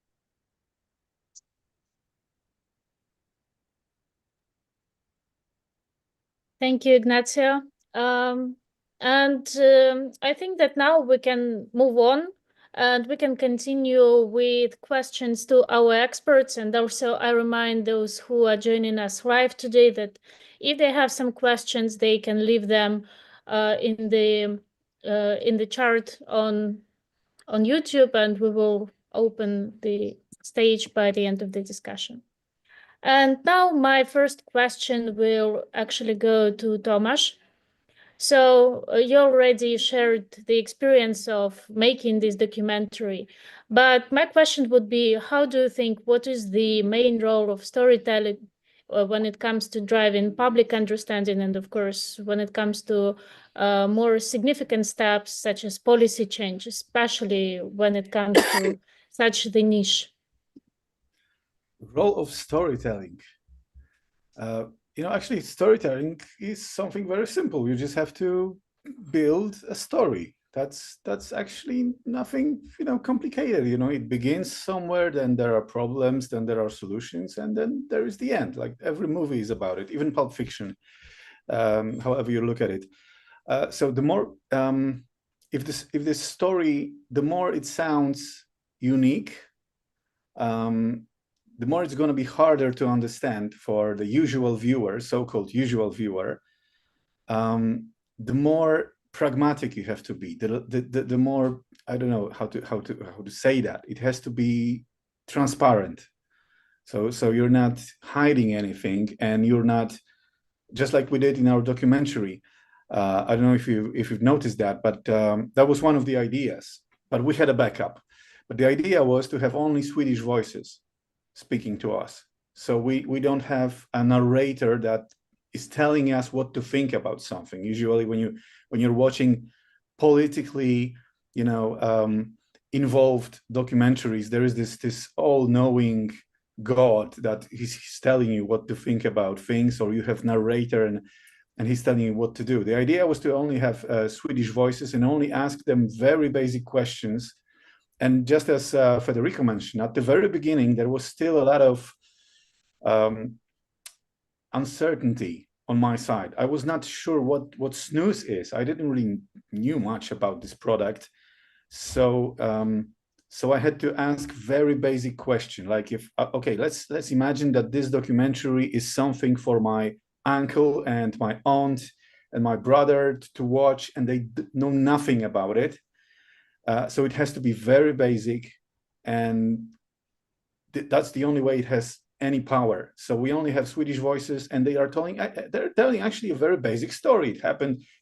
Thank you, Ignacio. I think that now we can move on and we can continue with questions to our experts. And also I remind those who are joining us live today that if they have some questions, they can leave them in the chat on YouTube, and we will open the stage by the end of the discussion. And now my first question will actually go to Tomasz. So you already shared the experience of making this documentary, but my question would be, how do you think, what is the main role of storytelling when it comes to driving public understanding, and of course, when it comes to more significant steps such as policy change, especially when it comes to such the niche. Role of storytelling. Actually, storytelling is something very simple. You just have to build a story. That's actually nothing, complicated. It begins somewhere, then there are problems, then there are solutions, and then there is the end. Like every movie is about it, even Pulp Fiction, however you look at it. So the more, if this story, the more it sounds unique, the more it's going to be harder to understand for the usual viewer, so-called usual viewer. The more pragmatic you have to be. The more, I don't know how to say that. It has to be transparent. So you're not hiding anything, and you're not, just like we did in our documentary. I don't know if you've noticed that, but that was one of the ideas. But we had a backup. But the idea was to have only Swedish voices speaking to us. So we don't have a narrator that is telling us what to think about something. Usually when you're watching politically, involved documentaries, there is this all-knowing God that he's telling you what to think about things, or you have narrator and he's telling you what to do. The idea was to only have Swedish voices and only ask them very basic questions. And just as Federico mentioned, at the very beginning, there was still a lot of uncertainty on my side. I was not sure what snooze is. I didn't really knew much about this product. So I had to ask very basic question, like okay, let's imagine that this documentary is something for my uncle and my aunt and my brother to watch, and they know nothing about it. So it has to be very basic, and that's the only way it has any power. So we only have Swedish voices, and they're telling actually a very basic story.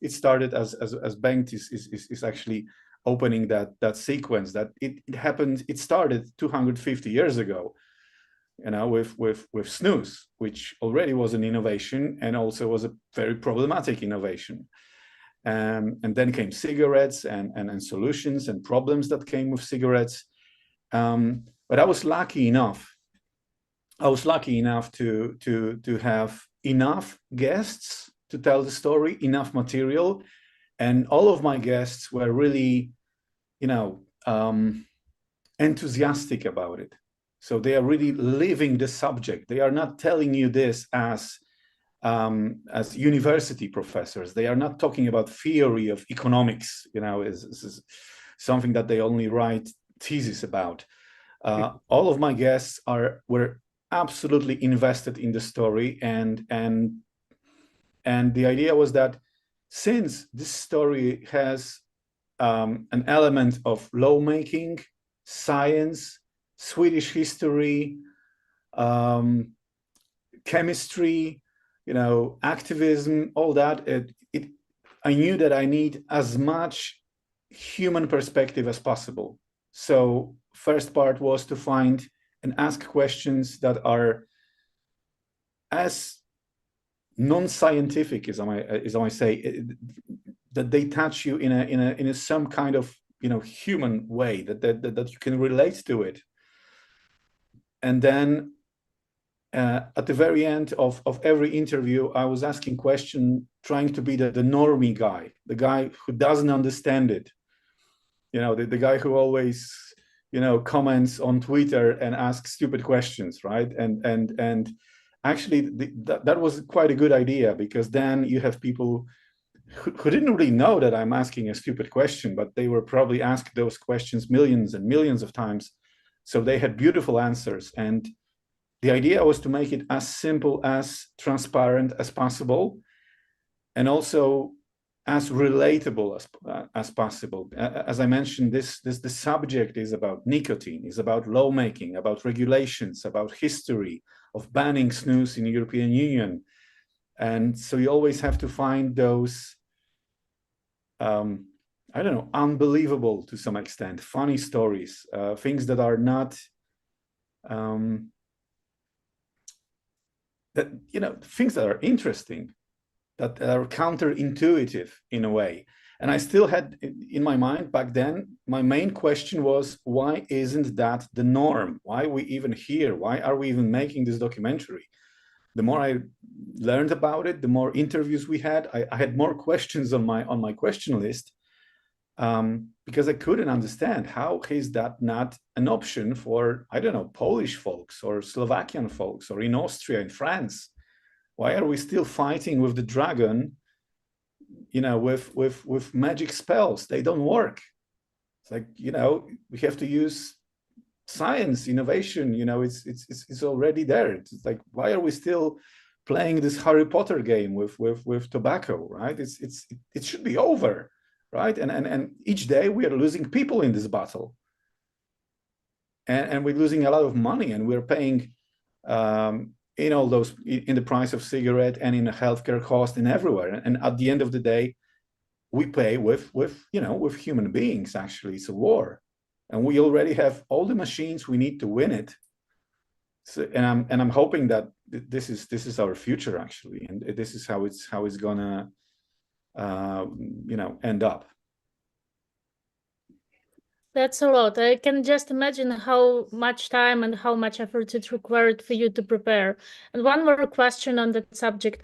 It started as Bengt is actually opening that sequence, that it started 250 years ago, with snooze, which already was an innovation and also was a very problematic innovation. And then came cigarettes and solutions and problems that came with cigarettes. But I was lucky enough to have enough guests to tell the story, enough material, and all of my guests were really, enthusiastic about it. So they are really living the subject. They are not telling you this as university professors. They are not talking about theory of economics, is something that they only write thesis about. All of my guests were absolutely invested in the story, and the idea was that since this story has an element of lawmaking, science, Swedish history, chemistry, activism, all that, I knew that I need as much human perspective as possible. So first part was to find and ask questions that are as non-scientific as I say, that they touch you in a some kind of human way, that you can relate to it. And then at the very end of every interview, I was asking questions, trying to be the normie guy, the guy who doesn't understand it. The guy who always, comments on Twitter and asks stupid questions, right? And actually, that was quite a good idea, because then you have people who didn't really know that I'm asking a stupid question, but they were probably asked those questions millions and millions of times. So they had beautiful answers. And the idea was to make it as simple, as transparent as possible, and also as relatable as possible. As I mentioned, the subject is about nicotine, is about lawmaking, about regulations, about history of banning snus in the European Union. And so you always have to find those, unbelievable to some extent, funny stories, things that are not, that, you know, things that are interesting, that are counterintuitive in a way. And I still had in my mind back then, my main question was, why isn't that the norm? Why are we even here? Why are we even making this documentary? The more I learned about it, the more interviews we had, I had more questions on my question list, because I couldn't understand, how is that not an option for, I don't know, Polish folks or Slovakian folks, or in Austria, in France? Why are we still fighting with the dragon, you know, with magic spells? They don't work. It's like, you know, we have to use science, innovation, you know, it's already there. It's like, why are we still playing this Harry Potter game with tobacco, right? It should be over, right? And each day we are losing people in this battle, and we're losing a lot of money, and we're paying in all those, in the price of cigarette and in the healthcare cost and everywhere. And at the end of the day, we pay with you know, with human beings. Actually, it's a war, and we already have all the machines we need to win it. So, and I'm hoping that this is our future, actually, and this is how it's gonna you know, end up. That's a lot. I can just imagine how much time and how much effort it required for you to prepare. And one more question on that subject.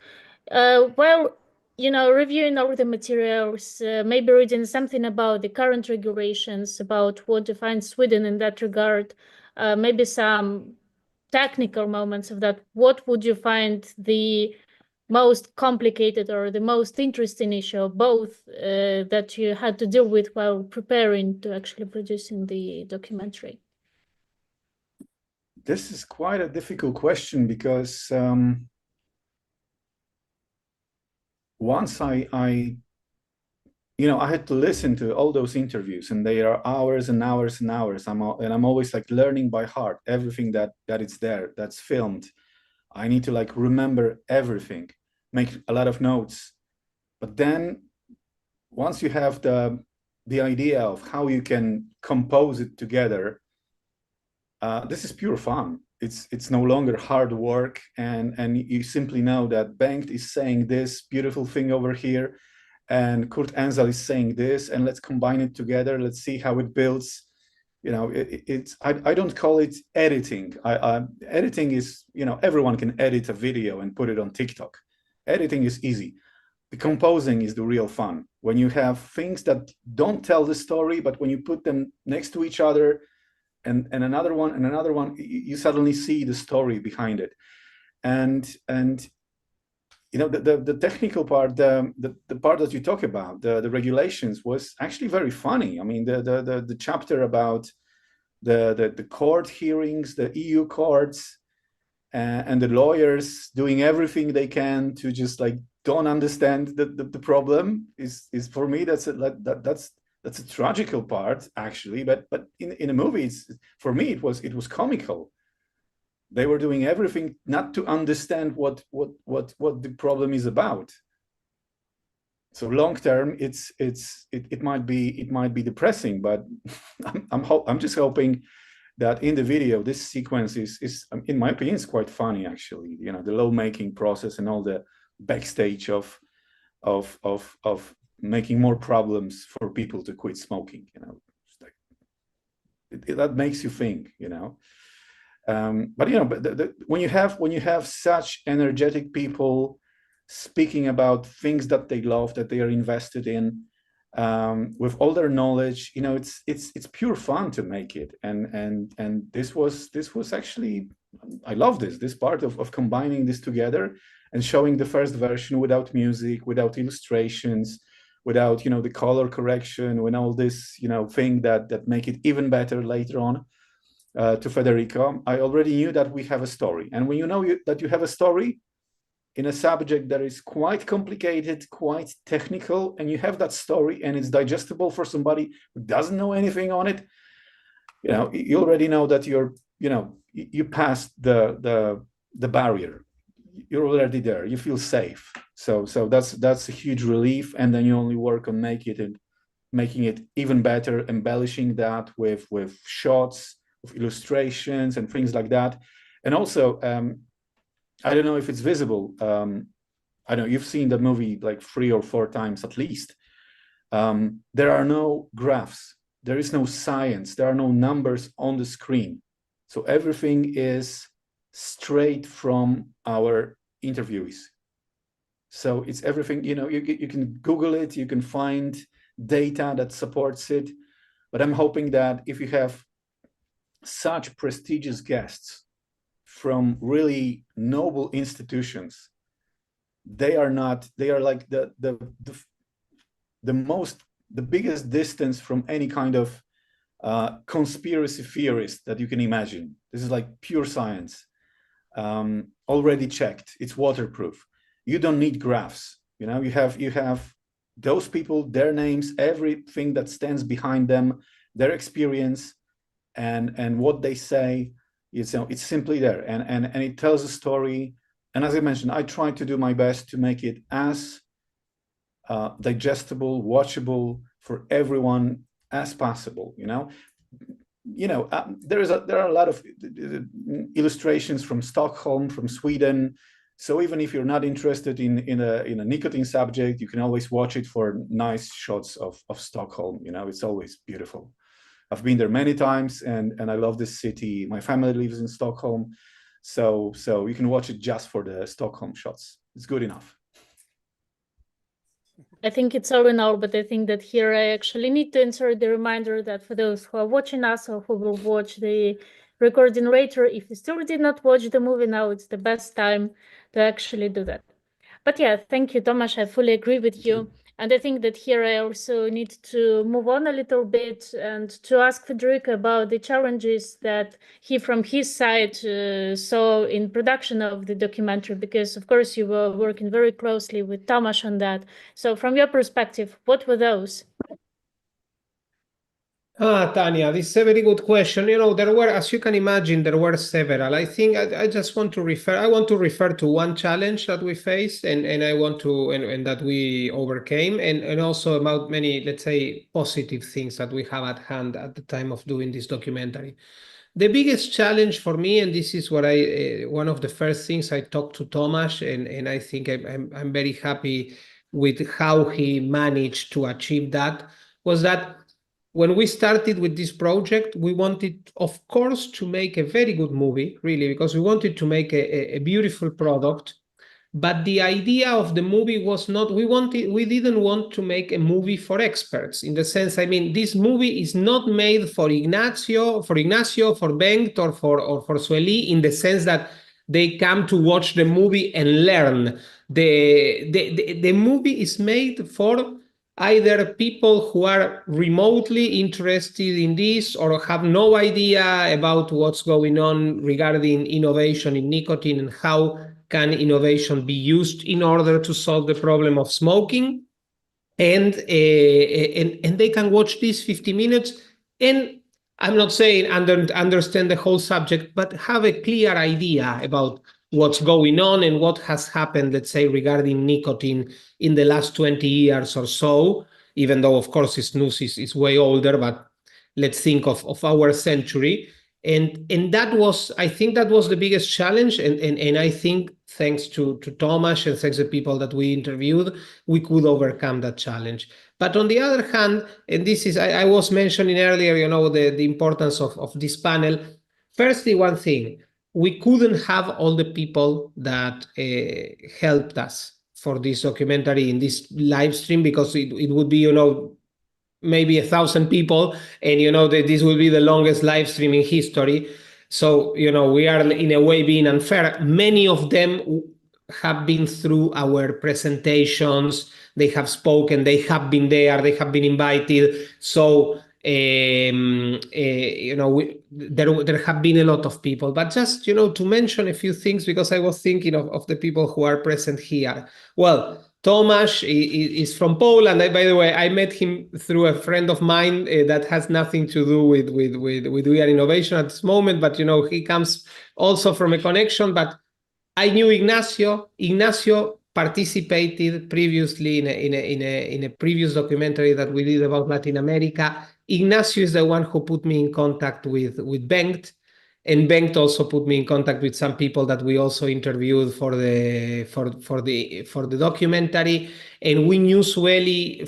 Well, you know, reviewing all the materials, maybe reading something about the current regulations, about what defines Sweden in that regard, maybe some technical moments of that. What would you find the most complicated or the most interesting issue, both that you had to deal with while preparing to actually producing the documentary? This is quite a difficult question, because once I you know, I had to listen to all those interviews, and they are hours and hours and hours. I'm always like learning by heart everything that it's there, that's filmed. I need to like remember everything, make a lot of notes. But then once you have the idea of how you can compose it together, this is pure fun. It's no longer hard work, and you simply know that Bengt is saying this beautiful thing over here, and Kurt Enzal is saying this, and let's combine it together. Let's see how it builds. You know, I don't call it editing. Editing is, you know, everyone can edit a video and put it on TikTok. Editing is easy. The composing is the real fun. When you have things that don't tell the story, but when you put them next to each other, and another one and another one, you suddenly see the story behind it. And you know, the technical part, the part that you talk about, the regulations, was actually very funny. I mean, the chapter about the court hearings, the EU courts, and the lawyers doing everything they can to just like don't understand the problem is for me, that's a tragical part, actually. But in a movie, for me it was comical. They were doing everything not to understand what the problem is about. So long term, it might be depressing, but I'm just hoping that in the video, this sequence is in my opinion, is quite funny, actually. You know, the lawmaking process and all the backstage of making more problems for people to quit smoking. You know, like, that makes you think. You know. But you know, when you have such energetic people speaking about things that they love, that they are invested in, with all their knowledge, you know, it's pure fun to make it. And this was actually, I love this part of combining this together and showing the first version without music, without illustrations, without, you know, the color correction, and all this, you know, thing that make it even better later on. To Federico, I already knew that we have a story. And when you know that you have a story in a subject that is quite complicated, quite technical, and you have that story and it's digestible for somebody who doesn't know anything on it, you know, you already know that you're, you know, you passed the barrier. You're already there. You feel safe. So that's a huge relief. And then you only work on making it even better, embellishing that with shots, of illustrations and things like that. And also, I don't know if it's visible. I know you've seen the movie like 3 or 4 times at least. There are no graphs. There is no science. There are no numbers on the screen. So everything is straight from our interviewees. So it's everything, you know, you can Google it, you can find data that supports it. But I'm hoping that if you have such prestigious guests from really noble institutions, they are like the biggest distance from any kind of conspiracy theorist that you can imagine. This is like pure science, already checked. It's waterproof. You don't need graphs. You know, you have those people, their names, everything that stands behind them, their experience, and what they say. It's simply there, and it tells a story. And as I mentioned, I try to do my best to make it as digestible, watchable for everyone as possible. There are a lot of illustrations from Stockholm, from Sweden. So even if you're not interested in a nicotine subject, you can always watch it for nice shots of Stockholm. You know, it's always beautiful. I've been there many times, and I love this city. My family lives in Stockholm, so you can watch it just for the Stockholm shots. It's good enough. I think it's all in all, but I think that here I actually need to insert the reminder that for those who are watching us or who will watch the recording later, if you still did not watch the movie now, it's the best time to actually do that. But yeah, thank you, Tomasz. I fully agree with you. And I think that here I also need to move on a little bit and to ask Federico about the challenges that he, from his side, saw in production of the documentary, because of course you were working very closely with Tomasz on that. So from your perspective, what were those? Tanya, this is a very good question. You know, there were, as you can imagine, there were several. I think I just want to refer to one challenge that we faced and that we overcame, and also about many, let's say, positive things that we have at hand at the time of doing this documentary. The biggest challenge for me, and this is what one of the first things I talked to Tomasz, and I think I'm very happy with how he managed to achieve that, was that when we started with this project, we wanted, of course, to make a very good movie, really, because we wanted to make a beautiful product. But the idea of the movie was not, we didn't want to make a movie for experts, in the sense, I mean, this movie is not made for Ignacio, for Bengt, or for Sueli, in the sense that they come to watch the movie and learn. The movie is made for either people who are remotely interested in this or have no idea about what's going on regarding innovation in nicotine and how can innovation be used in order to solve the problem of smoking. And they can watch these 50 minutes and, I'm not saying understand the whole subject, but have a clear idea about what's going on and what has happened, let's say, regarding nicotine in the last 20 years or so, even though, of course, snus is way older, but let's think of our century. And that was, I think that was the biggest challenge. And I think thanks to Tomasz and thanks to the people that we interviewed, we could overcome that challenge. But on the other hand, and this is, I was mentioning earlier, you know, the importance of this panel. Firstly, one thing, we couldn't have all the people that helped us for this documentary in this live stream, because it would be, you know, maybe 1,000 people, and you know that this will be the longest live stream in history. So, you know, we are in a way being unfair. Many of them have been through our presentations, they have spoken, they have been there, they have been invited. So you know, there have been a lot of people, but just, you know, to mention a few things, because I was thinking of the people who are present here. Well, Tomasz is from Poland. By the way, I met him through a friend of mine that has nothing to do with We Are Innovation at this moment, but you know, he comes also from a connection. But I knew Ignacio. Ignacio participated previously in a previous documentary that we did about Latin America. Ignacio is the one who put me in contact with Bengt. And Bengt also put me in contact with some people that we also interviewed for the documentary. And we knew Sueli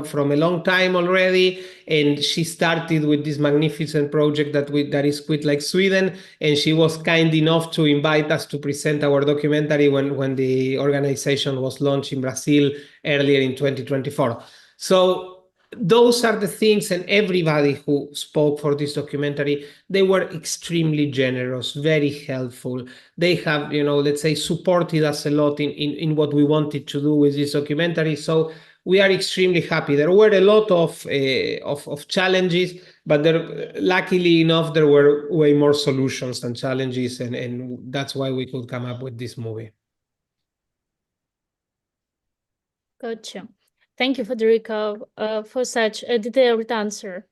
from a long time already, and she started with this magnificent project that is Quit Like Sweden, and she was kind enough to invite us to present our documentary when the organization was launched in Brazil earlier in 2024. So those are the things, and everybody who spoke for this documentary, they were extremely generous, very helpful. They have, let's say, supported us a lot in what we wanted to do with this documentary. So we are extremely happy. There were a lot of challenges, but luckily enough, there were way more solutions than challenges, and that's why we could come up with this movie. Gotcha. Thank you, Federico, for such a detailed answer.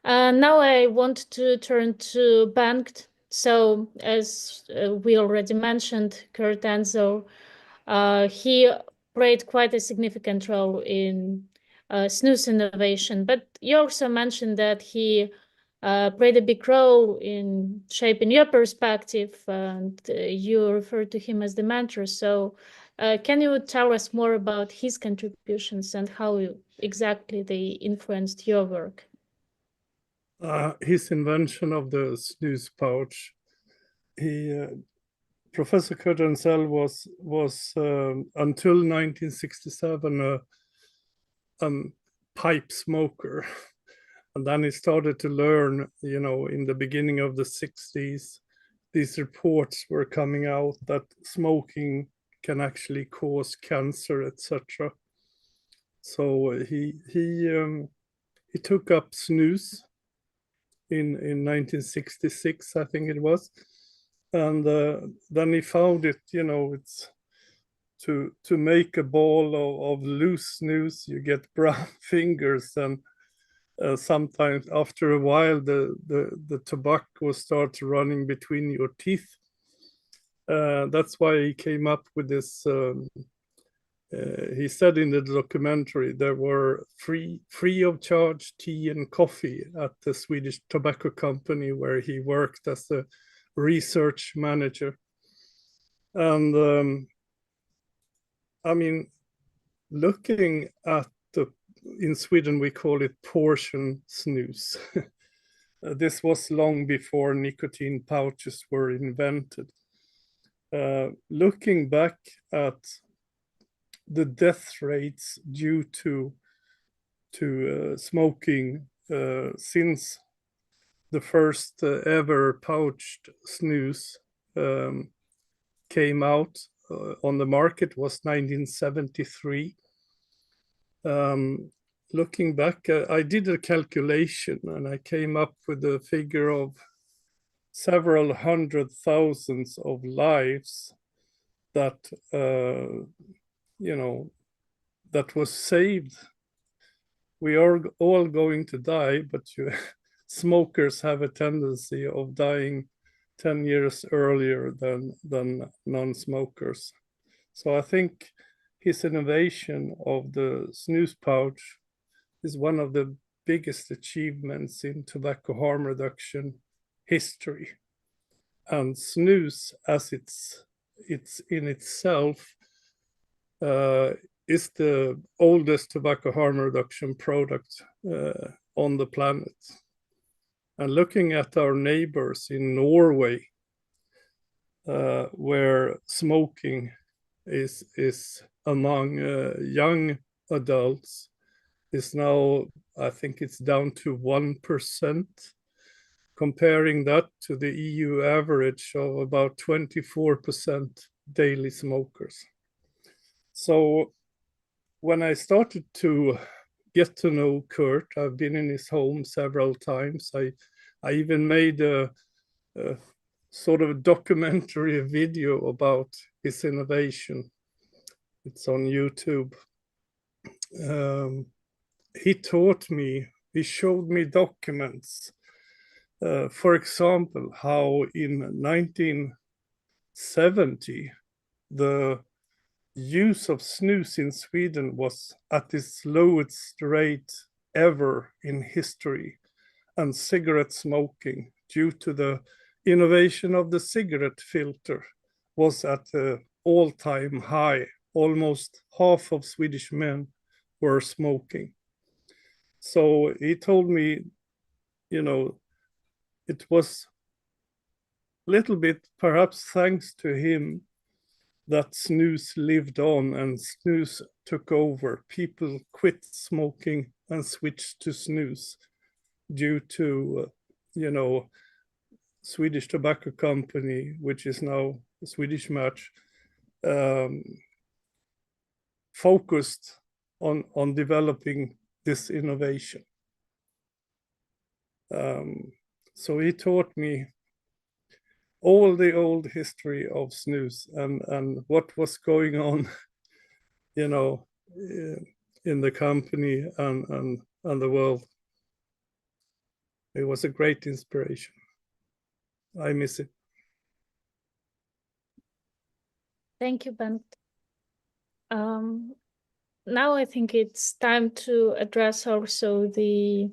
Now I want to turn to Bengt. So, as we already mentioned, Kurt Enzo, he played quite a significant role in snus innovation, but you also mentioned that he played a big role in shaping your perspective, and you referred to him as the mentor. So can you tell us more about his contributions and how exactly they influenced your work? His invention of the snus pouch, Professor Kurt Enzo was until 1967 a pipe smoker. And then he started to learn, in the beginning of the 60s, these reports were coming out that smoking can actually cause cancer, etc. So he took up snus in 1966, I think it was, and then he found it. It's to make a ball of loose snus, you get brown fingers, and sometimes after a while the tobacco starts running between your teeth. That's why he came up with this. He said in the documentary there were free of charge tea and coffee at the Swedish tobacco company where he worked as a research manager. And I mean, looking at in Sweden we call it portion snus. This was long before nicotine pouches were invented. Looking back at the death rates due to smoking since the first ever pouched snus came out on the market was 1973. Looking back, I did a calculation and I came up with a figure of several hundred thousands of lives that that was saved. We are all going to die, but smokers have a tendency of dying 10 years earlier than non-smokers. So I think his innovation of the snus pouch is one of the biggest achievements in tobacco harm reduction history. And snus, as it's in itself, is the oldest tobacco harm reduction product on the planet. And looking at our neighbors in Norway, where smoking is among young adults, is now, I think it's down to 1%, comparing that to the EU average of about 24% daily smokers. So when I started to get to know Kurt, I've been in his home several times. I even made a sort of documentary video about his innovation. It's on YouTube. He taught me, he showed me documents. For example, how in 1970, the use of snus in Sweden was at its lowest rate ever in history, and cigarette smoking, due to the innovation of the cigarette filter was at an all-time high. Almost half of Swedish men were smoking. So he told me, you know, it was a little bit, perhaps thanks to him, that snus lived on and snus took over. People quit smoking and switched to snus due to, you know, Swedish Tobacco Company, which is now a Swedish Match, focused on developing this innovation. So he taught me all the old history of snus and what was going on, you know, in the company and the world. It was a great inspiration. I miss it. Thank you, Bengt. Now I think it's time to address also the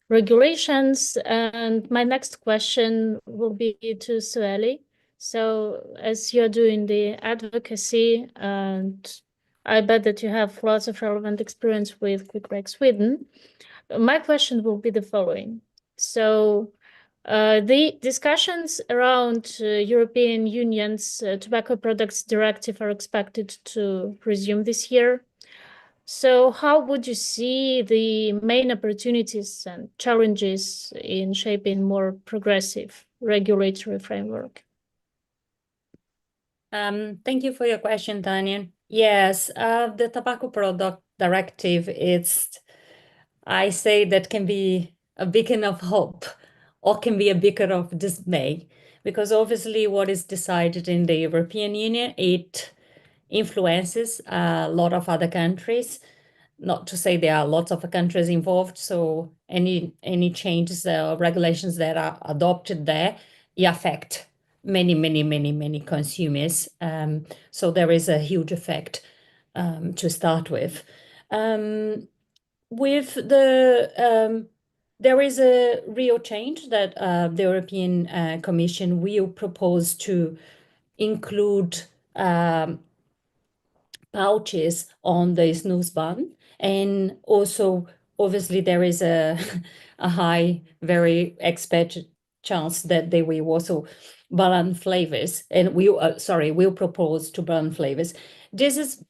regulations, and my next question will be to Sueli. So as you're doing the advocacy, and I bet that you have lots of relevant experience with Quick Rec Sweden, my question will be the following. So the discussions around European Union's Tobacco Products Directive are expected to resume this year. So how would you see the main opportunities and challenges in shaping more progressive regulatory framework? Thank you for your question, Tanya. Yes, the Tobacco Product Directive, I say that can be a beacon of hope or can be a beacon of dismay, because obviously what is decided in the European Union, it influences a lot of other countries. Not to say there are lots of countries involved, so any changes or regulations that are adopted there affect many consumers. So there is a huge effect to start with. There is a real change that the European Commission will propose to include pouches on the snus ban, and also obviously there is a high, very expected chance that they will also ban flavors, and will propose to ban flavors. This is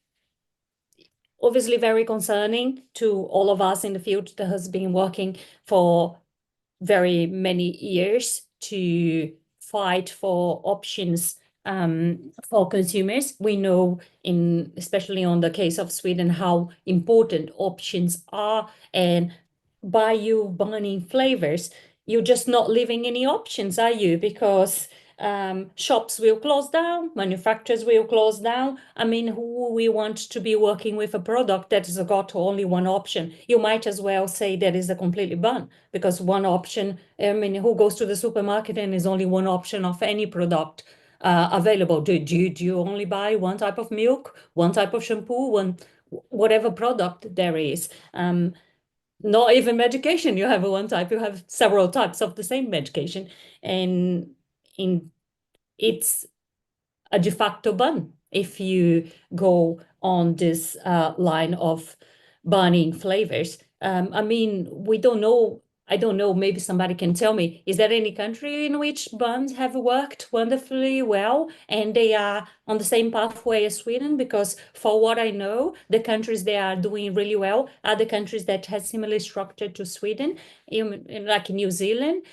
obviously very concerning to all of us in the field that has been working for very many years to fight for options for consumers. We know, especially on the case of Sweden, how important options are, and by you banning flavors, you're just not leaving any options, are you? Because shops will close down, manufacturers will close down. I mean, who we want to be working with a product that has got only one option? You might as well say that is a completely ban, because one option, I mean, who goes to the supermarket and is only one option of any product available? Do you only buy one type of milk, one type of shampoo, whatever product there is? Not even medication, you have one type, you have several types of the same medication, and it's a de facto ban if you go on this line of banning flavors. I mean, we don't know. I don't know, maybe somebody can tell me, is there any country in which bans have worked wonderfully well and they are on the same pathway as Sweden? Because for what I know, the countries that are doing really well are the countries that have similarly structured to Sweden, like New Zealand,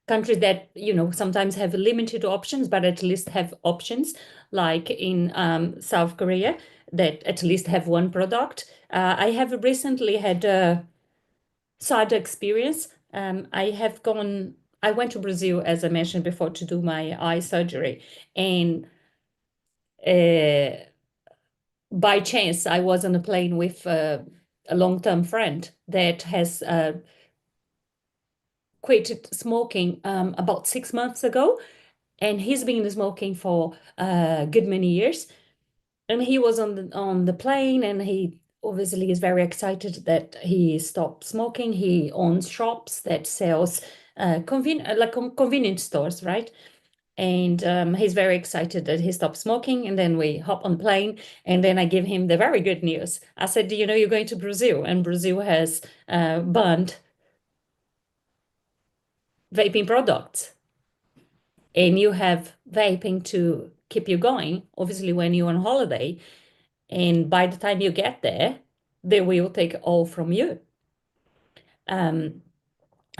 countries that, you know, sometimes have limited options, but at least have options, like in South Korea, that at least have one product. I have recently had a side experience. I went to Brazil, as I mentioned before, to do my eye surgery, and by chance I was on a plane with a long-term friend that has quit smoking about 6 months ago, and he's been smoking for a good many years. And he was on the plane, and he obviously is very excited that he stopped smoking. He owns shops that sells convenience stores, right? And he's very excited that he stopped smoking. And then we hop on the plane, and then I give him the very good news. I said, you know, you're going to Brazil, and Brazil has banned vaping products. And you have vaping to keep you going, obviously, when you're on holiday. And by the time you get there, they will take all from you.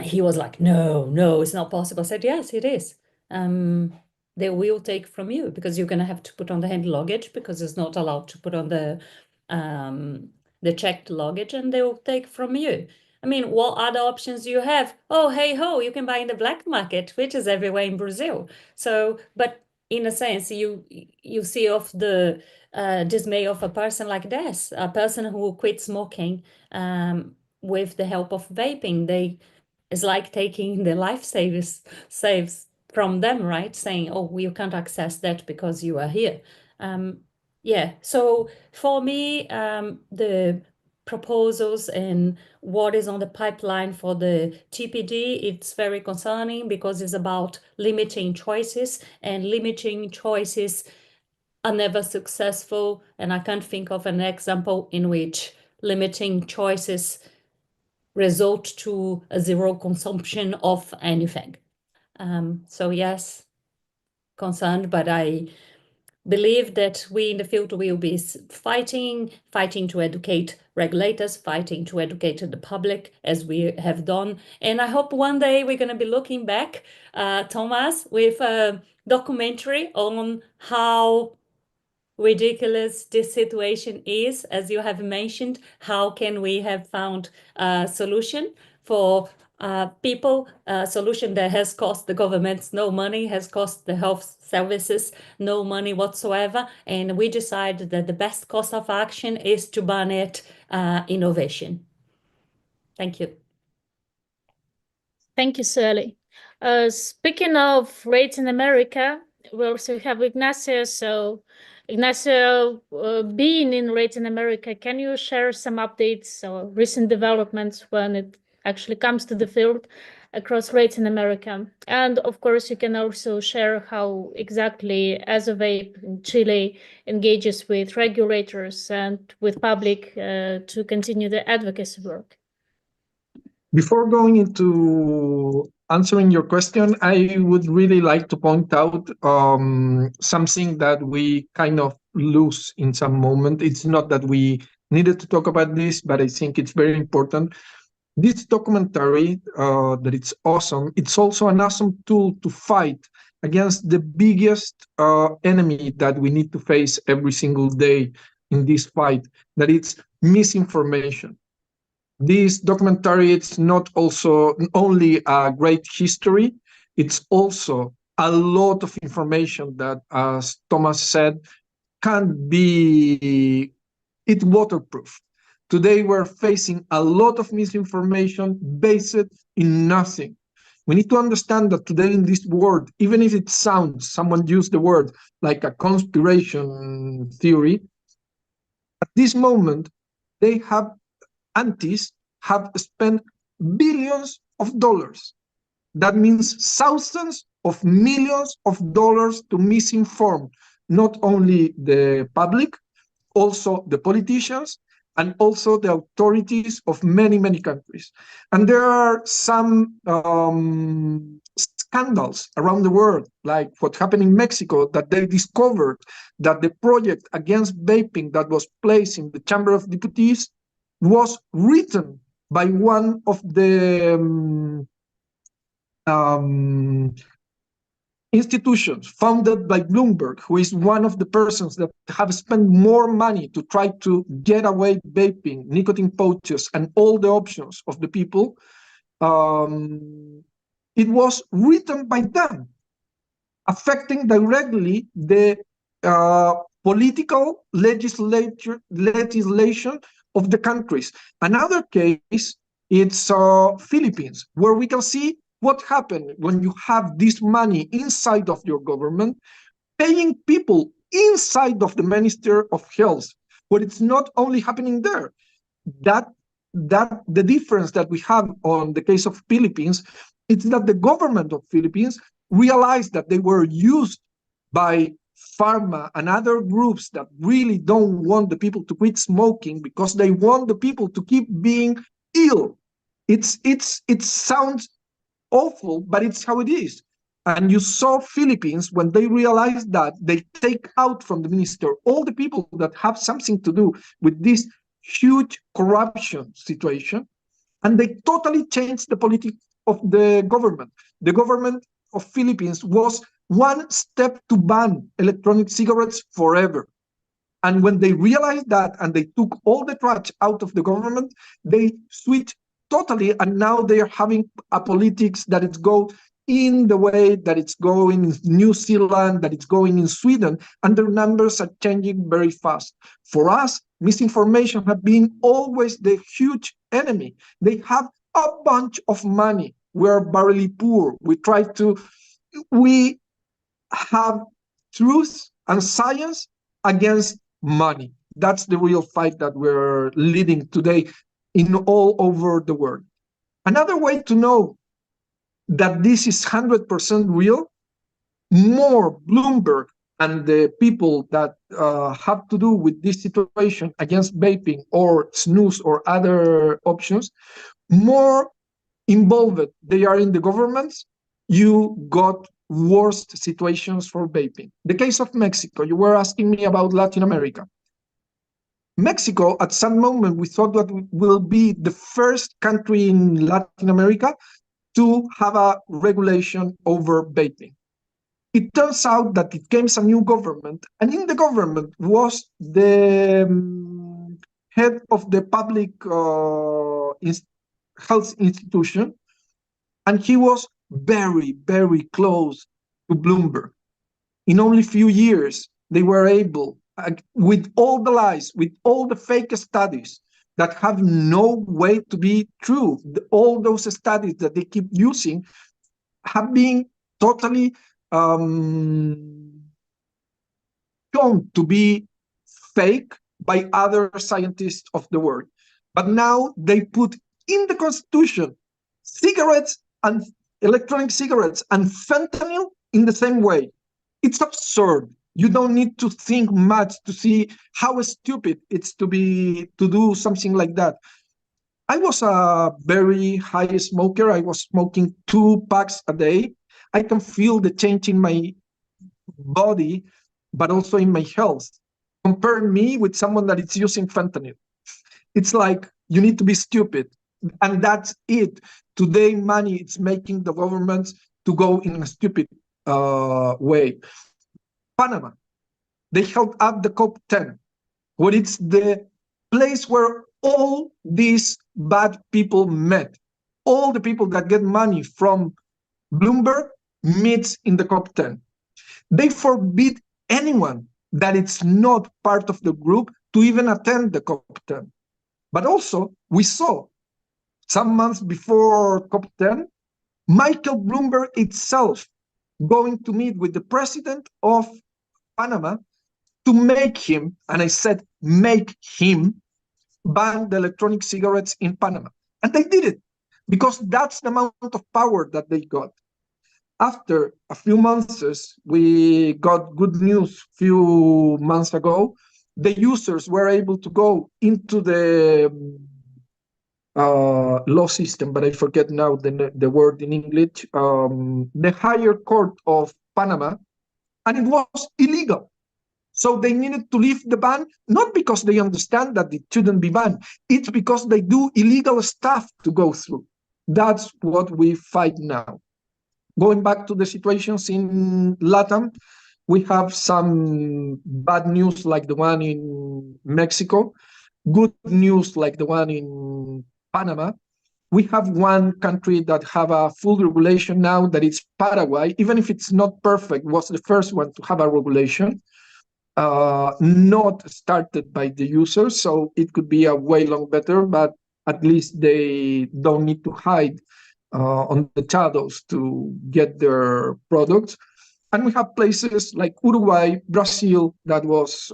He was like, no, it's not possible. I said, yes, it is. They will take from you, because you're going to have to put on the hand luggage, because it's not allowed to put on the checked luggage, and they will take from you. I mean, what other options do you have? Oh, hey ho, you can buy in the black market, which is everywhere in Brazil. So, but in a sense, you see of the dismay of a person like this, a person who quit smoking with the help of vaping. It's like taking the life saves from them, right? Saying, oh, you can't access that because you are here. Yeah, so for me, the proposals and what is on the pipeline for the TPD, it's very concerning, because it's about limiting choices, and limiting choices are never successful. And I can't think of an example in which limiting choices result to a zero consumption of anything. So yes, concerned, but I believe that we in the field will be fighting to educate regulators, fighting to educate the public, as we have done. And I hope one day we're going to be looking back, Tomasz, with a documentary on how ridiculous this situation is. As you have mentioned, how can we have found a solution for people, a solution that has cost the governments no money, has cost the health services no money whatsoever, and we decided that the best course of action is to ban it, innovation. Thank you. Thank you, Sally. Speaking of rates in America, we also have Ignacio. So, Ignacio, being in rates in America, can you share some updates or recent developments when it actually comes to the field across rates in America? And of course, you can also share how exactly ASOVAPE in Chile engages with regulators and with public to continue the advocacy work. Before going into answering your question, I would really like to point out something that we kind of lose in some moment. It's not that we needed to talk about this, but I think it's very important. This documentary, that it's awesome, it's also an awesome tool to fight against the biggest enemy that we need to face every single day in this fight, that it's misinformation. This documentary, it's not also only a great history, it's also a lot of information that, as Tomasz said, can't be waterproof. Today, we're facing a lot of misinformation based in nothing. We need to understand that today in this world, even if it sounds, someone used the word like a conspiracy theory, at this moment, antis have spent billions of dollars. That means thousands of millions of dollars to misinform not only the public, also the politicians, and also the authorities of many, many countries. And there are some scandals around the world, like what happened in Mexico, that they discovered that the project against vaping that was placed in the Chamber of Deputies was written by one of the institutions founded by Bloomberg, who is one of the persons that have spent more money to try to get away vaping, nicotine pouches, and all the options of the people. It was written by them, affecting directly the political legislation of the countries. Another case, it's Philippines, where we can see what happened when you have this money inside of your government, paying people inside of the Minister of Health But it's not only happening there. That the difference that we have on the case of Philippines, it's that the government of Philippines realized that they were used by pharma and other groups that really don't want the people to quit smoking because they want the people to keep being ill. It sounds awful, but it's how it is. And you saw Philippines, when they realized that, they take out from the minister all the people that have something to do with this huge corruption situation, and they totally changed the politics of the government. The government of Philippines was one step to ban electronic cigarettes forever. And when they realized that and they took all the trash out of the government, they switched totally, and now they are having a politics that is go in the way that it's going in New Zealand, that it's going in Sweden, and their numbers are changing very fast. For us, misinformation has been always the huge enemy. They have a bunch of money. We're barely poor. We have truth and science against money. That's the real fight that we're leading today in all over the world. Another way to know that this is 100% real, more Bloomberg and the people that have to do with this situation against vaping or snus or other options, more involved they are in the governments, you got worse situations for vaping. The case of Mexico, you were asking me about Latin America. Mexico, at some moment, we thought that we will be the first country in Latin America to have a regulation over vaping. It turns out that it came a new government, and in the government was the head of the public health institution, and he was very, very close to Bloomberg. In only a few years, they were able, with all the lies, with all the fake studies that have no way to be true, all those studies that they keep using have been totally shown to be fake by other scientists of the world. But now they put in the Constitution cigarettes and electronic cigarettes and fentanyl in the same way. It's absurd. You don't need to think much to see how stupid it's to do something like that. I was a very high smoker. I was smoking 2 packs a day. I can feel the change in my body, but also in my health. Compare me with someone that is using fentanyl. It's like you need to be stupid. And that's it. Today, money is making the governments to go in a stupid way. Panama, they held up the COP10, where it's the place where all these bad people met. All the people that get money from Bloomberg meets in the COP10. They forbid anyone that it's not part of the group to even attend the COP10. But also, we saw some months before COP10, Michael Bloomberg itself going to meet with the president of Panama to make him, and I said make him, ban the electronic cigarettes in Panama. And they did it because that's the amount of power that they got. After a few months, we got good news a few months ago. The users were able to go into the law system, but I forget now the word in English, the higher court of Panama, and it was illegal. So they needed to lift the ban, not because they understand that it shouldn't be banned, it's because they do illegal stuff to go through. That's what we fight now. Going back to the situations in LATAM, we have some bad news like the one in Mexico, good news like the one in Panama. We have one country that have a full regulation now, that it's Paraguay. Even if it's not perfect, was the first one to have a regulation, not started by the users, so it could be a way long better, but at least they don't need to hide on the shadows to get their products. And we have places like Uruguay, Brazil, that was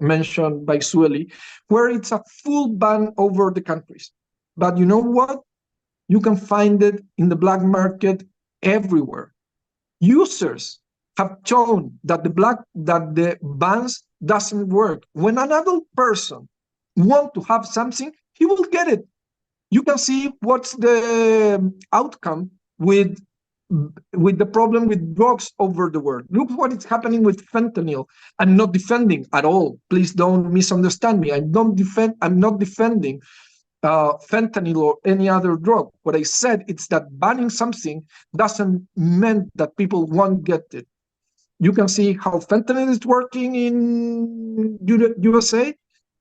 mentioned by Sueli, where it's a full ban over the countries. But you know what? You can find it in the black market everywhere. Users have shown that the bans doesn't work. When an adult person wants to have something, he will get it. You can see what's the outcome with the problem with drugs over the world. Look what is happening with fentanyl. I'm not defending at all. Please don't misunderstand me. I'm not defending fentanyl or any other drug. What I said is that banning something doesn't mean that people won't get it. You can see how fentanyl is working in USA,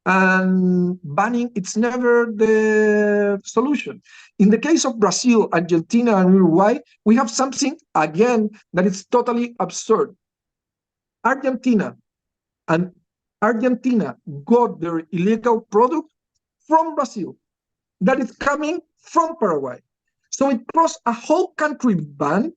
and banning, it's never the solution. In the case of Brazil, Argentina, and Uruguay, we have something, again, that is totally absurd. Argentina got their illegal product from Brazil that is coming from Paraguay. So it crossed a whole country ban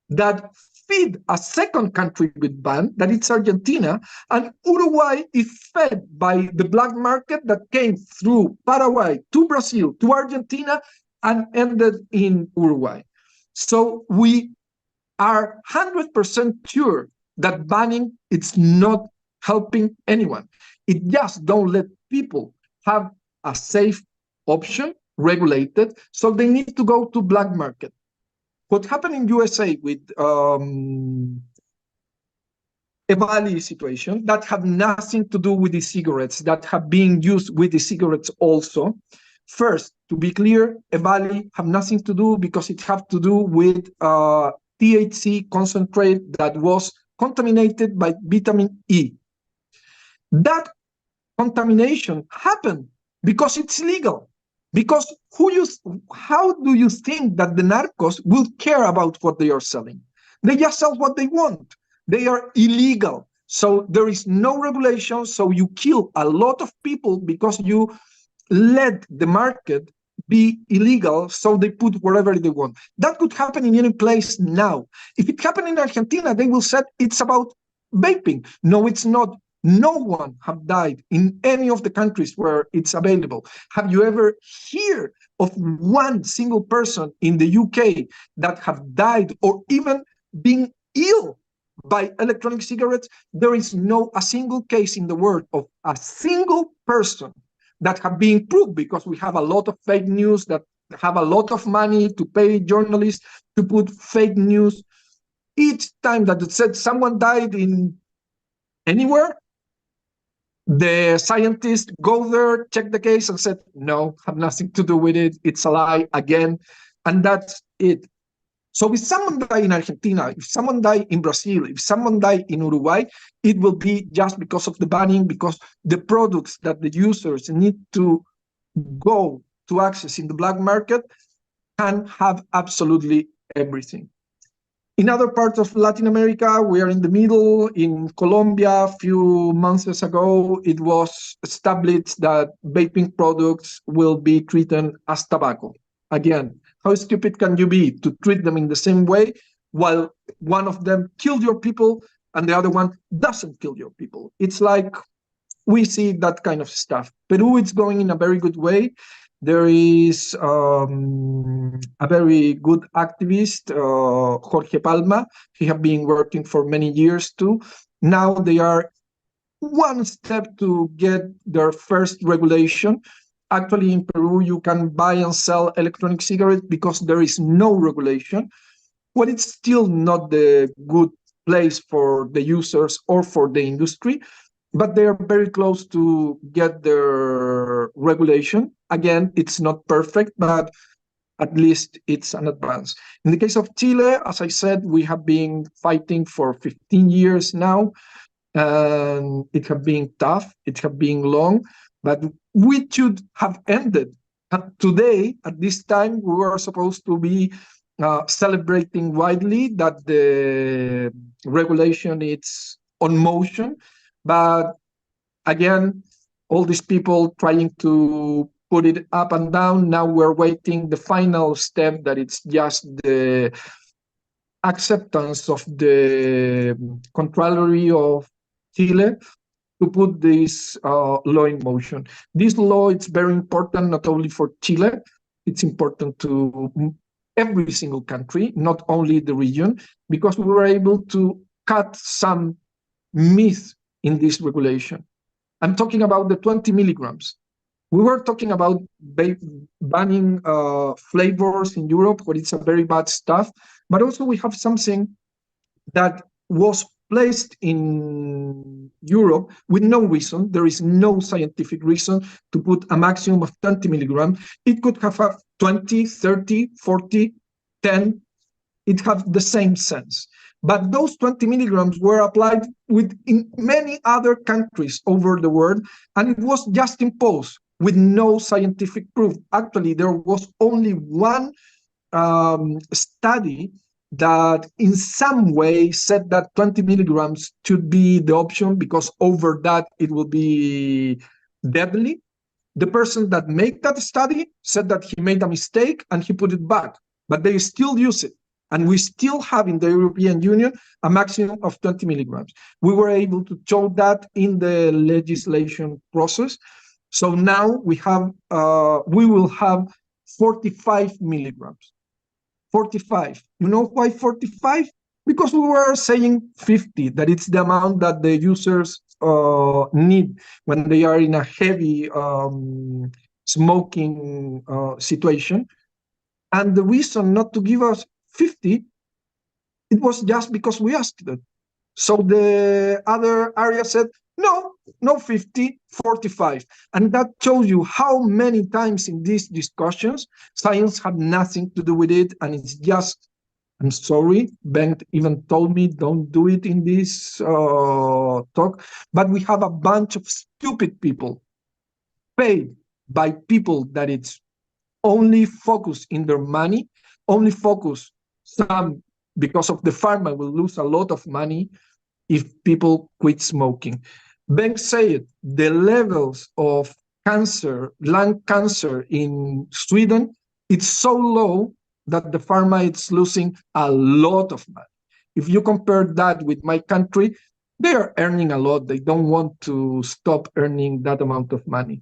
that feed a second country with ban, that it's Argentina, and Uruguay is fed by the black market that came through Paraguay to Brazil to Argentina and ended in Uruguay. So we are 100% sure that banning it's not helping anyone. It just don't let people have a safe option, regulated, so they need to go to black market. What happened in USA with EVALI situation, that have nothing to do with the cigarettes, that have been used with the cigarettes also. First, to be clear, EVALI have nothing to do because it have to do with THC concentrate that was contaminated by vitamin E. That contamination happened because it's legal. Because how do you think that the narcos will care about what they are selling? They just sell what they want. They are illegal. So there is no regulation. So you kill a lot of people because you let the market be illegal. So they put wherever they want. That could happen in any place now. If it happened in Argentina, they will say it's about vaping. No, it's not. No one have died in any of the countries where it's available. Have you ever heard of one single person in the UK that have died or even been ill by electronic cigarettes? There is a single case in the world of a single person that have been proved, because we have a lot of fake news that have a lot of money to pay journalists to put fake news. Each time that it said someone died in anywhere, the scientists go there, check the case, and said, no, have nothing to do with it. It's a lie again. And that's it. So if someone died in Argentina, if someone died in Brazil, if someone died in Uruguay, it will be just because of the banning, because the products that the users need to go to access in the black market can have absolutely everything. In other parts of Latin America, we are in the middle. In Colombia, a few months ago, it was established that vaping products will be treated as tobacco. Again, how stupid can you be to treat them in the same way while one of them killed your people and the other one doesn't kill your people? It's like we see that kind of stuff. Peru is going in a very good way. There is a very good activist, Jorge Palma. He has been working for many years too. Now they are one step to get their first regulation. Actually, in Peru, you can buy and sell electronic cigarettes because there is no regulation. Well, it's still not the good place for the users or for the industry, but they are very close to get their regulation. Again, it's not perfect, but at least it's an advance. In the case of Chile, as I said, we have been fighting for 15 years now, and it has been tough, it has been long, but we should have ended. Today, at this time, we were supposed to be celebrating widely that the regulation is on motion, but again, all these people trying to put it up and down. Now we're waiting the final step, that it's just the acceptance of the Contralory of Chile to put this law in motion. This law is very important not only for Chile, it's important to every single country, not only the region, because we were able to cut some myth in this regulation. I'm talking about the 20 milligrams. We were talking about banning flavors in Europe, where it's a very bad stuff, but also we have something that was placed in Europe with no reason. There is no scientific reason to put a maximum of 20 milligrams. It could have 20, 30, 40, 10. It has the same sense. But those 20 milligrams were applied in many other countries over the world, and it was just imposed with no scientific proof. Actually, there was only one study that in some way said that 20 milligrams should be the option because over that it will be deadly. The person that made that study said that he made a mistake and he put it back, but they still use it. And we still have in the European Union a maximum of 20 milligrams. We were able to show that in the legislation process. So now we will have 45 milligrams. 45. You know why 45? Because we were saying 50, that it's the amount that the users need when they are in a heavy smoking situation. And the reason not to give us 50, it was just because we asked it. So the other area said, no 50, 45. And that shows you how many times in these discussions, science had nothing to do with it. And it's just, I'm sorry, Bengt even told me, don't do it in this talk. But we have a bunch of stupid people paid by people that it's only focused in their money, only focus some because of the pharma will lose a lot of money if people quit smoking. Bengt said the levels of cancer, lung cancer in Sweden, it's so low that the pharma is losing a lot of money. If you compare that with my country, they are earning a lot. They don't want to stop earning that amount of money.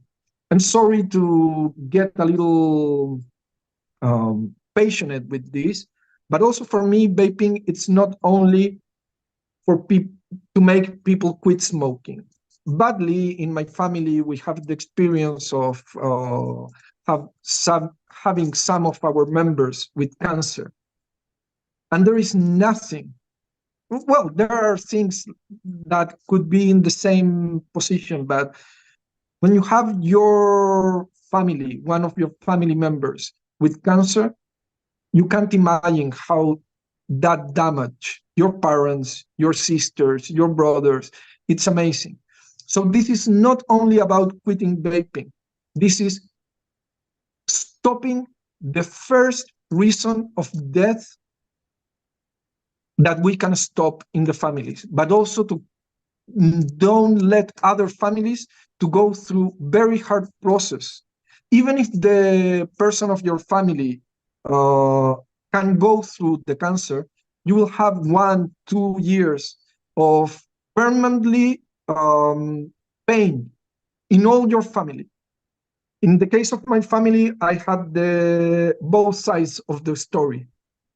I'm sorry to get a little passionate with this, but also for me, vaping, it's not only for people to make people quit smoking. Badly, in my family, we have the experience of having some of our members with cancer. And there is nothing. Well, there are things that could be in the same position, but when you have your family, one of your family members with cancer, you can't imagine how that damage your parents, your sisters, your brothers. It's amazing. So this is not only about quitting vaping. This is stopping the first reason of death that we can stop in the families, but also to don't let other families to go through very hard process. Even if the person of your family can go through the cancer, you will have 1-2 years of permanently pain in all your family. In the case of my family, I had both sides of the story.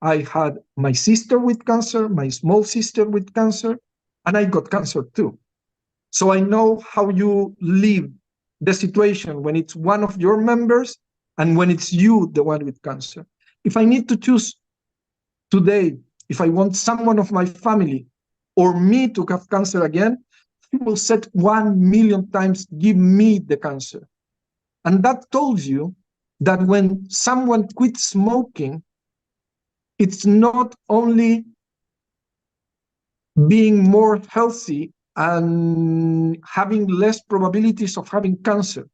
I had my sister with cancer, my small sister with cancer, and I got cancer too. So I know how you live the situation when it's one of your members and when it's you, the one with cancer. If I need to choose today, if I want someone of my family or me to have cancer again, he will say 1 million times, give me the cancer. And that tells you that when someone quits smoking, it's not only being more healthy and having less probabilities of having cancer.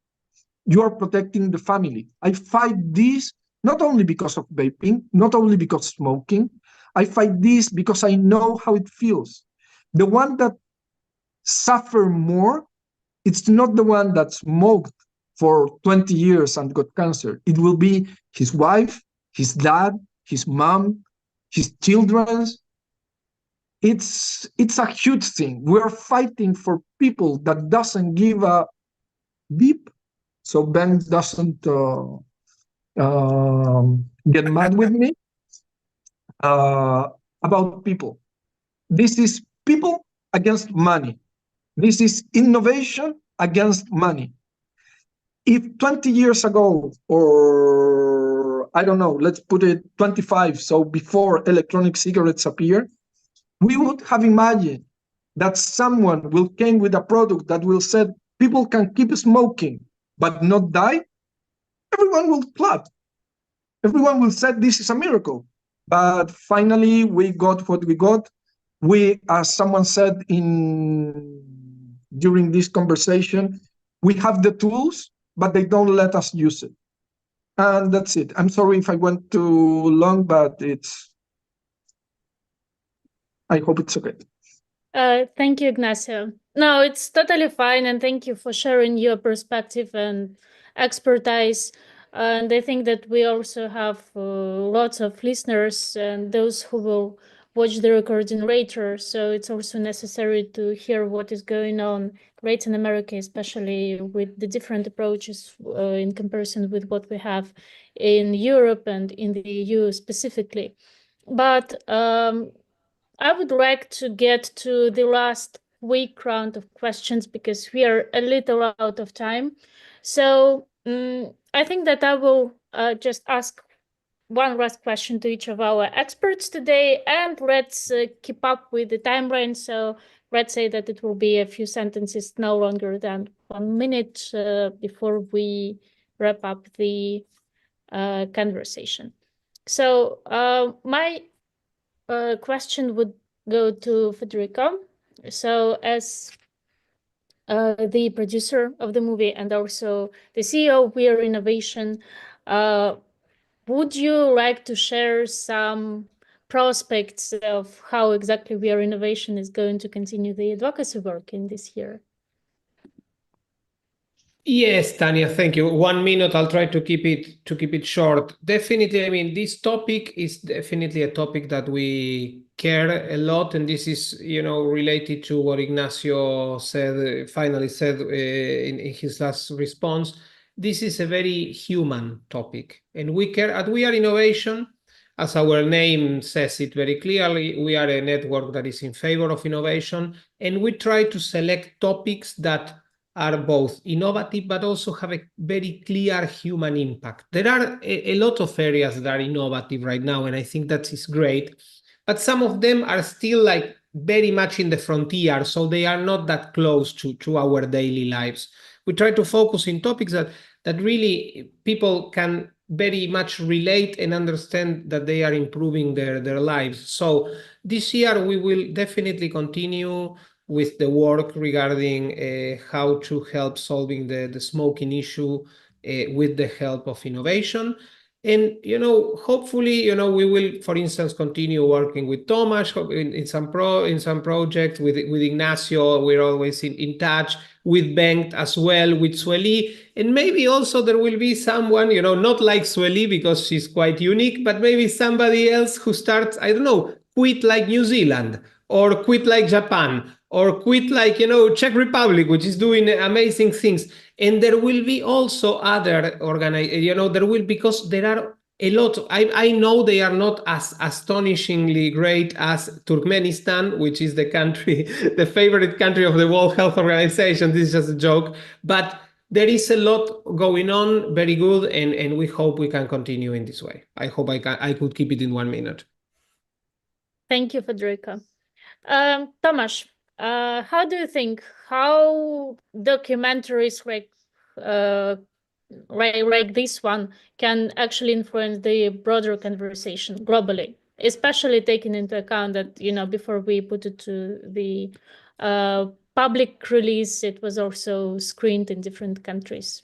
You are protecting the family. I fight this not only because of vaping, not only because of smoking. I fight this because I know how it feels. The one that suffer more, it's not the one that smoked for 20 years and got cancer. It will be his wife, his dad, his mom, his children's. It's a huge thing. We're fighting for people that doesn't give a beep, so Bengt doesn't get mad with me about people. This is people against money. This is innovation against money. If 20 years ago, or I don't know, let's put it 25, so before electronic cigarettes appeared, we would have imagined that someone will came with a product that will say people can keep smoking but not die. Everyone will clap. Everyone will say this is a miracle. But finally, we got what we got. We, as someone said during this conversation, we have the tools, but they don't let us use it. And that's it. I'm sorry if I went too long, but I hope it's okay. Thank you, Ignacio. No, it's totally fine, and thank you for sharing your perspective and expertise. And I think that we also have lots of listeners and those who will watch the recording later. So it's also necessary to hear what is going on Latin America, especially with the different approaches in comparison with what we have in Europe and in the EU specifically. But I would like to get to the last quick round of questions because we are a little out of time. So I think that I will just ask one last question to each of our experts today, and let's keep up with the timeline. So let's say that it will be a few sentences, no longer than 1 minute before we wrap up the conversation. So my question would go to Federico. So as the producer of the movie and also the CEO of We Are Innovation, would you like to share some prospects of how exactly We Are Innovation is going to continue the advocacy work in this year? Yes, Tanya, thank you. 1 minute. I'll try to keep it short. Definitely, I mean, this topic is definitely a topic that we care a lot, and this is, related to what Ignacio finally said in his last response. This is a very human topic, and we care. At We Are Innovation, as our name says it very clearly, we are a network that is in favor of innovation, and we try to select topics that are both innovative but also have a very clear human impact. There are a lot of areas that are innovative right now, and I think that is great, but some of them are still like very much in the frontier, so they are not that close to our daily lives. We try to focus in topics that really people can very much relate and understand that they are improving their lives. So this year we will definitely continue with the work regarding how to help solving the smoking issue with the help of innovation. And, hopefully, we will, for instance, continue working with Tomasz in some projects, with Ignacio. We're always in touch, with Bengt as well, with Sueli. And maybe also there will be someone, not like Sueli because she's quite unique, but maybe somebody else who starts, I don't know, quit like New Zealand, or quit like Japan, or quit like, Czech Republic, which is doing amazing things. And there will be also other because there are a lot. I know they are not as astonishingly great as Turkmenistan, which is the country, the favorite country of the World Health Organization. This is just a joke. But there is a lot going on, very good, and we hope we can continue in this way. I hope I could keep it in 1 minute. Thank you, Federico. Tomasz, how do you think how documentaries like this one can actually influence the broader conversation globally, especially taking into account that, before we put it to the public release, it was also screened in different countries?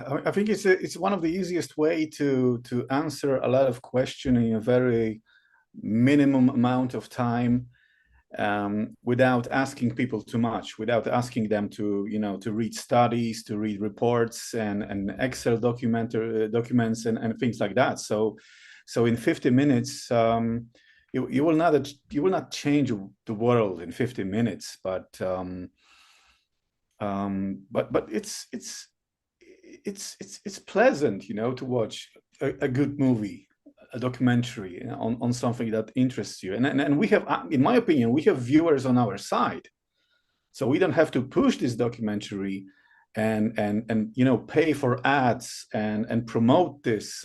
I think it's one of the easiest way to answer a lot of questions in a very minimum amount of time. without asking people too much, without asking them to, to read studies, to read reports and Excel documents and things like that. So in 50 minutes, you will not change the world in 50 minutes, but it's pleasant, to watch a good movie, a documentary on something that interests you. And we have, in my opinion, we have viewers on our side. So we don't have to push this documentary and pay for ads and promote this,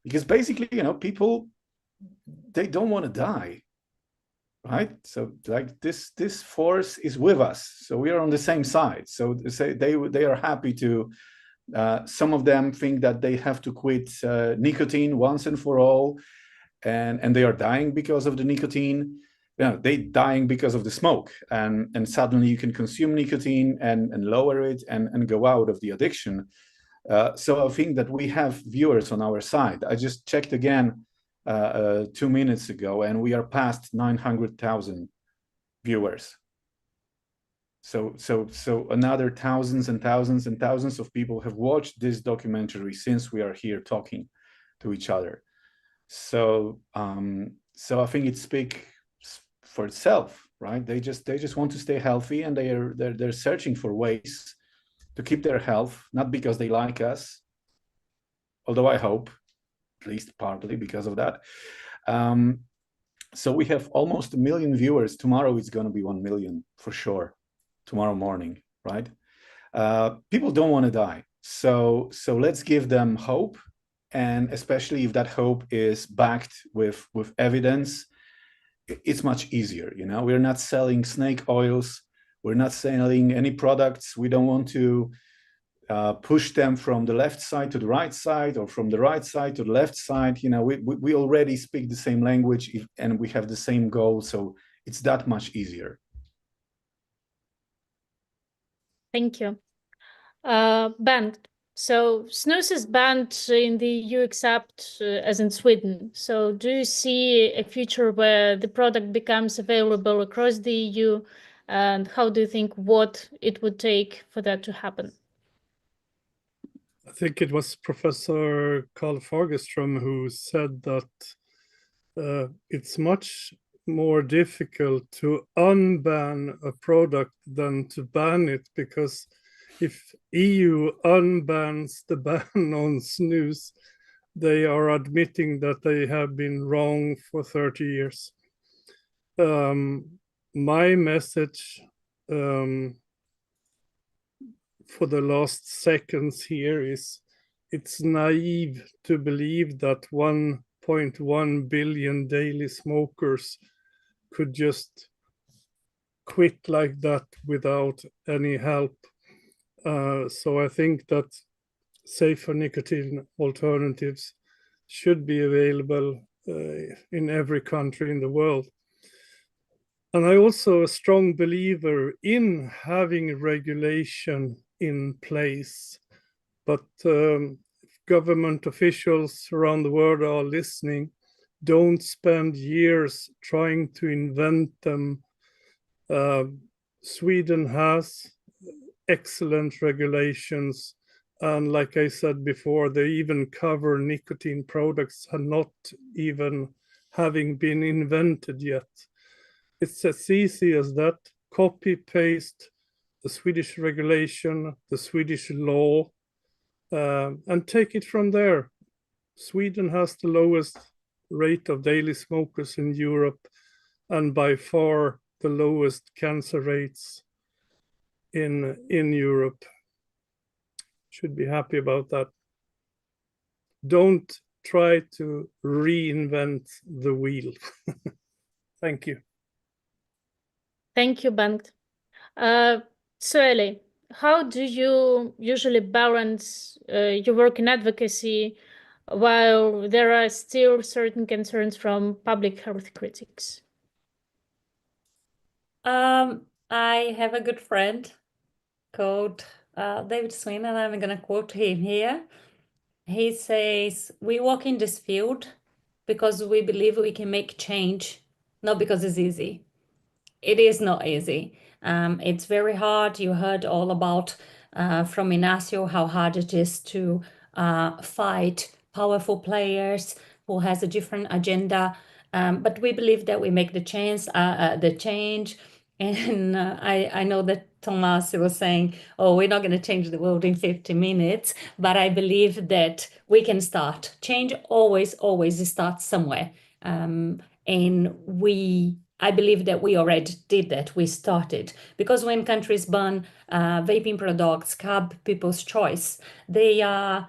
because basically, people, they don't want to die, right? So like this force is with us. So we are on the same side. So they are happy to, some of them think that they have to quit nicotine once and for all, and they are dying because of the nicotine. They dying because of the smoke, and suddenly you can consume nicotine and lower it and go out of the addiction. So I think that we have viewers on our side. I just checked again 2 minutes ago, and we are past 900,000 viewers. So another thousands and thousands and thousands of people have watched this documentary since we are here talking to each other. So I think it speaks for itself, right? They just want to stay healthy, and they're searching for ways to keep their health, not because they like us, although I hope, at least partly because of that. So we have almost 1 million viewers. Tomorrow it's going to be 1 million for sure. Tomorrow morning, right? People don't want to die. So let's give them hope. And especially if that hope is backed with evidence, it's much easier. We're not selling snake oils. We're not selling any products. We don't want to push them from the left side to the right side, or from the right side to the left side. We already speak the same language, and we have the same goal. So it's that much easier. Thank you. Bengt, so snus is banned in the EU except as in Sweden. So do you see a future where the product becomes available across the EU? And how do you think what it would take for that to happen? I think it was Professor Carl Fagerström who said that it's much more difficult to unban a product than to ban it, because if EU unbans the ban on snus, they are admitting that they have been wrong for 30 years. My message for the last seconds here is, it's naive to believe that 1.1 billion daily smokers could just quit like that without any help. So I think that safer nicotine alternatives should be available in every country in the world. And I'm also a strong believer in having regulation in place. But government officials around the world are listening. Don't spend years trying to invent them. Sweden has excellent regulations. And like I said before, they even cover nicotine products and not even having been invented yet. It's as easy as that. Copy paste the Swedish regulation, the Swedish law, and take it from there. Sweden has the lowest rate of daily smokers in Europe, and by far the lowest cancer rates in Europe. Should be happy about that. Don't try to reinvent the wheel. Thank you. Thank you, Bengt. So Eli, how do you usually balance your work in advocacy while there are still certain concerns from public health critics? I have a good friend called David Swin, and I'm going to quote him here. He says, "We work in this field because we believe we can make change, not because it's easy." it is not easy. It's very hard. You heard all about from Ignacio how hard it is to fight powerful players who has a different agenda. But we believe that we make the change. And I know that Tomasz was saying, oh, we're not going to change the world in 50 minutes. But I believe that we can start. Change always starts somewhere. And I believe that we already did that. We started. Because when countries ban vaping products, curb people's choice, we are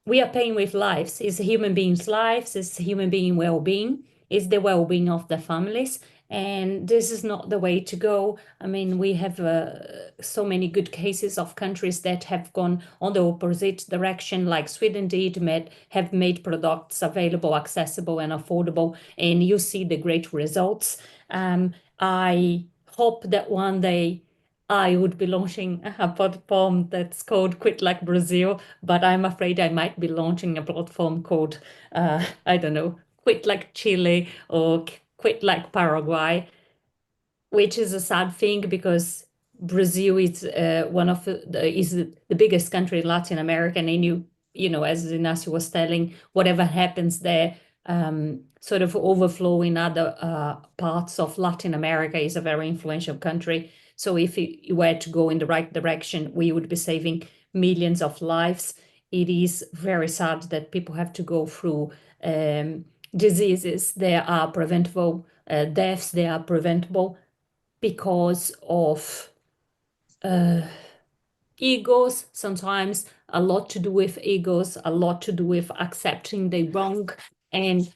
paying with lives. It's human beings' lives, it's human being well-being, it's the well-being of the families. And this is not the way to go. I mean, we have so many good cases of countries that have gone on the opposite direction, like Sweden did, have made products available, accessible and affordable, and you see the great results. I hope that one day I would be launching a platform that's called Quit Like Brazil, but I'm afraid I might be launching a platform called, I don't know, Quit Like Chile or Quit Like Paraguay, which is a sad thing because Brazil is one of the biggest country in Latin America, and you know, as Ignacio was telling, whatever happens there, sort of overflow in other parts of Latin America. Is a very influential country. So if you were to go in the right direction, we would be saving millions of lives. It is very sad that people have to go through diseases. They are preventable, deaths, they are preventable because of egos, sometimes a lot to do with egos, a lot to do with accepting the wrong. And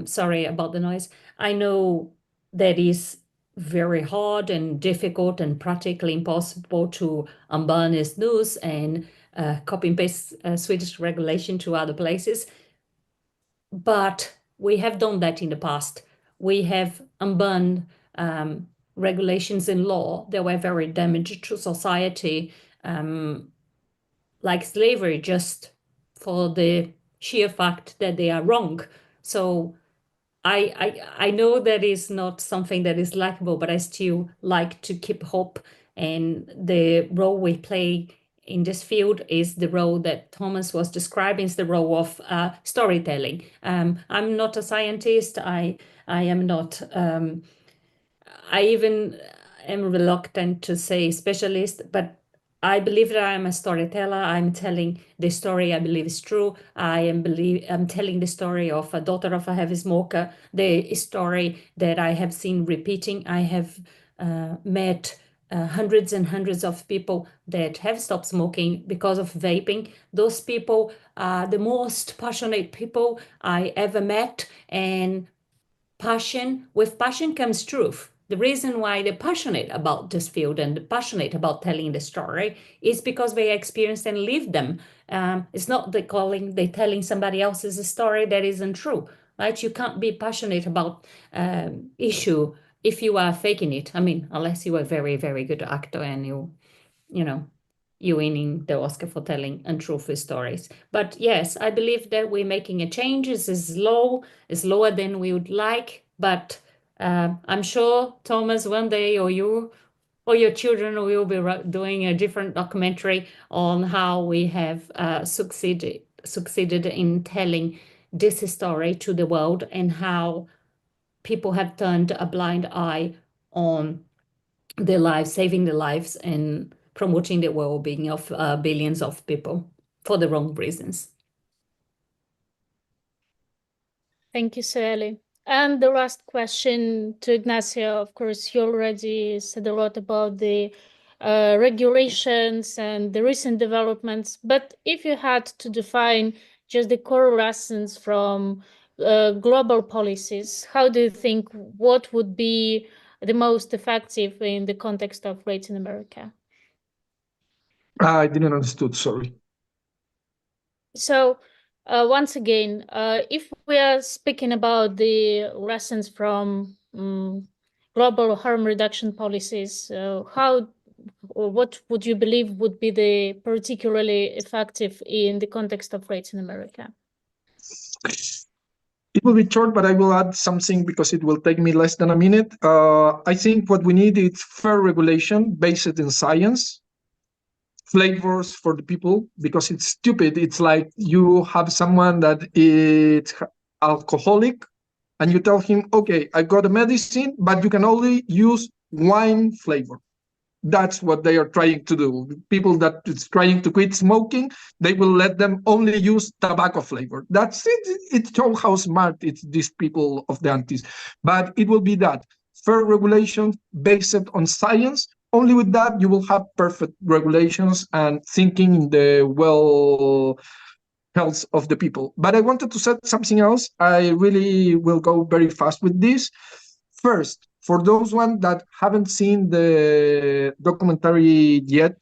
sorry about the noise. I know that is very hard and difficult and practically impossible to unban his news and copy and paste Swedish regulation to other places. But we have done that in the past. We have unbanned regulations in law that were very damaging to society, like slavery, just for the sheer fact that they are wrong. So I know that is not something that is likable, but I still like to keep hope. And the role we play in this field is the role that Tomasz was describing, is the role of storytelling. I'm not a scientist. I am not. I even am reluctant to say specialist, but I believe that I'm a storyteller. I'm telling the story I believe is true. I'm telling the story of a daughter of a heavy smoker, the story that I have seen repeating. I have met hundreds and hundreds of people that have stopped smoking because of vaping. Those people are the most passionate people I ever met, and with passion comes truth. The reason why they're passionate about this field and they're passionate about telling the story is because they experienced and lived them. It's not they're telling somebody else's story that isn't true, right? You can't be passionate about issue if you are faking it. I mean, unless you are a very, very good actor and you know, you winning the Oscar for telling untruthful stories. But yes, I believe that we're making a change. It's lower than we would like, but I'm sure Tomasz one day, or you or your children will be doing a different documentary on how we have succeeded in telling this story to the world and how people have turned a blind eye on their lives, saving their lives and promoting the well-being of billions of people for the wrong reasons. Thank you, Sueli. And the last question to Ignacio, of course, you already said a lot about the regulations and the recent developments, but if you had to define just the core lessons from global policies, how do you think, what would be the most effective in the context of Latin America? I didn't understood, sorry. So once again, if we are speaking about the lessons from global harm reduction policies, what would you believe would be the particularly effective in the context of Latin America? It will be short, but I will add something because it will take me less than a minute. I think what we need is fair regulation based in science, flavors for the people, because it's stupid. It's like you have someone that is alcoholic and you tell him, okay, I got a medicine, but you can only use wine flavor. That's what they are trying to do. People that is trying to quit smoking, they will let them only use tobacco flavor. That's it. It shows how smart it's these people of the antis. But it will be that fair regulations based on science. Only with that you will have perfect regulations and thinking in the well health of the people. But I wanted to say something else. I really will go very fast with this. First, for those ones that haven't seen the documentary yet,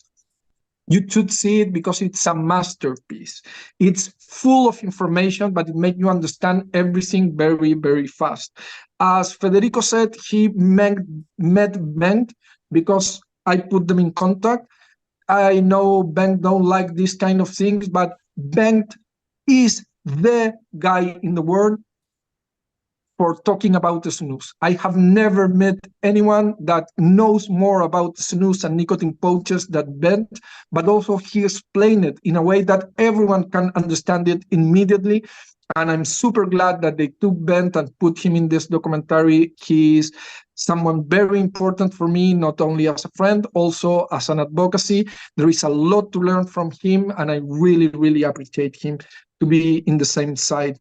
you should see it because it's a masterpiece. It's full of information, but it makes you understand everything very, very fast. As Federico said, he met Bengt because I put them in contact. I know Bengt don't like these kind of things, but Bengt is the guy in the world for talking about the snus. I have never met anyone that knows more about snus and nicotine pouches than Bengt, but also he explained it in a way that everyone can understand it immediately. And I'm super glad that they took Bengt and put him in this documentary. He's someone very important for me, not only as a friend, also as an advocacy. There is a lot to learn from him, and I really, really appreciate him to be in the same side.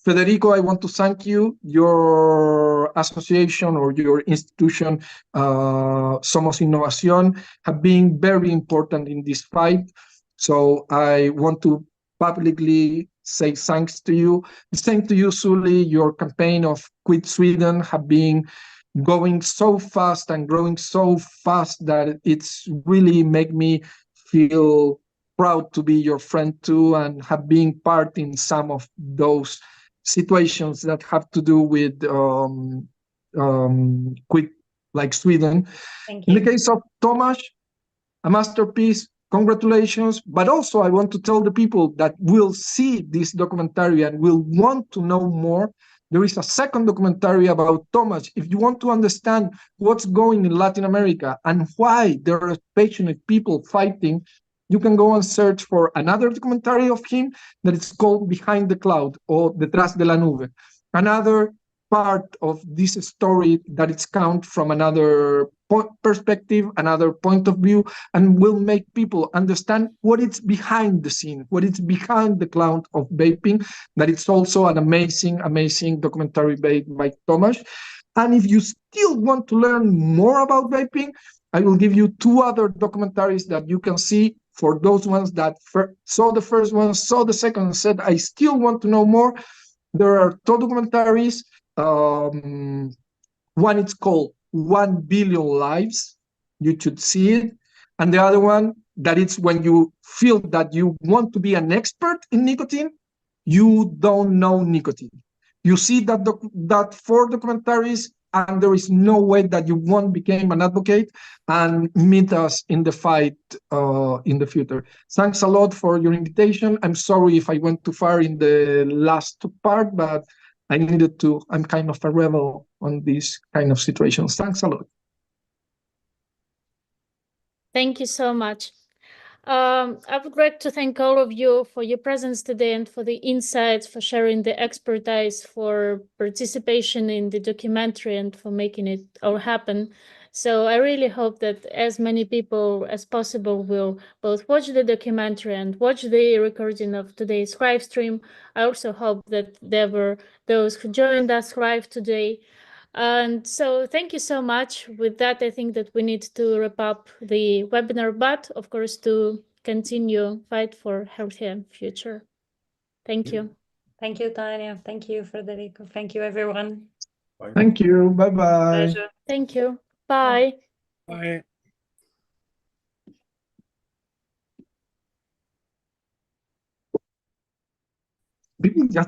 Federico, I want to thank you. Your association or your institution, Somos Innovación, have been very important in this fight. So I want to publicly say thanks to you. The same to you, Sully. Your campaign of Quit Sweden have been going so fast and growing so fast that it's really make me feel proud to be your friend too and have been part in some of those situations that have to do with quit like Sweden. Thank In you. the case of Tomasz, a masterpiece, congratulations. But also I want to tell the people that will see this documentary and will want to know more. There is a second documentary about Tomasz. If you want to understand what's going in Latin America and why there are passionate people fighting, you can go and search for another documentary of him that is called Behind the Cloud or Detrás de la Nube. Another part of this story that it's count from another perspective, another point of view, and will make people understand what is behind the scene, what is behind the cloud of vaping, that it's also an amazing, amazing documentary made by Tomasz. And if you still want to learn more about vaping, I will give you two other documentaries that you can see. For those ones that saw the first one, saw the second, and said, I still want to know more, there are two documentaries. One is called 1 Billion Lives. You should see it. And the other one, that it's when you feel that you want to be an expert in nicotine, you don't know nicotine. You see that 4 documentaries, and there is no way that you won't become an advocate and meet us in the fight in the future. Thanks a lot for your invitation. I'm sorry if I went too far in the last part, but I needed to. I'm kind of a rebel on these kind of situations. Thanks a lot. Thank you so much. I would like to thank all of you for your presence today and for the insights, for sharing the expertise, for participation in the documentary and for making it all happen. So I really hope that as many people as possible will both watch the documentary and watch the recording of today's live stream. I also hope that there were those who joined us live today. And so thank you so much. With that, I think that we need to wrap up the webinar, but of course to continue fight for healthier future. Thank you. Thank you, Tanya. Thank you, Federico. Thank you, everyone. Thank you. Bye-bye. Pleasure. Thank you. Bye. Bye. People just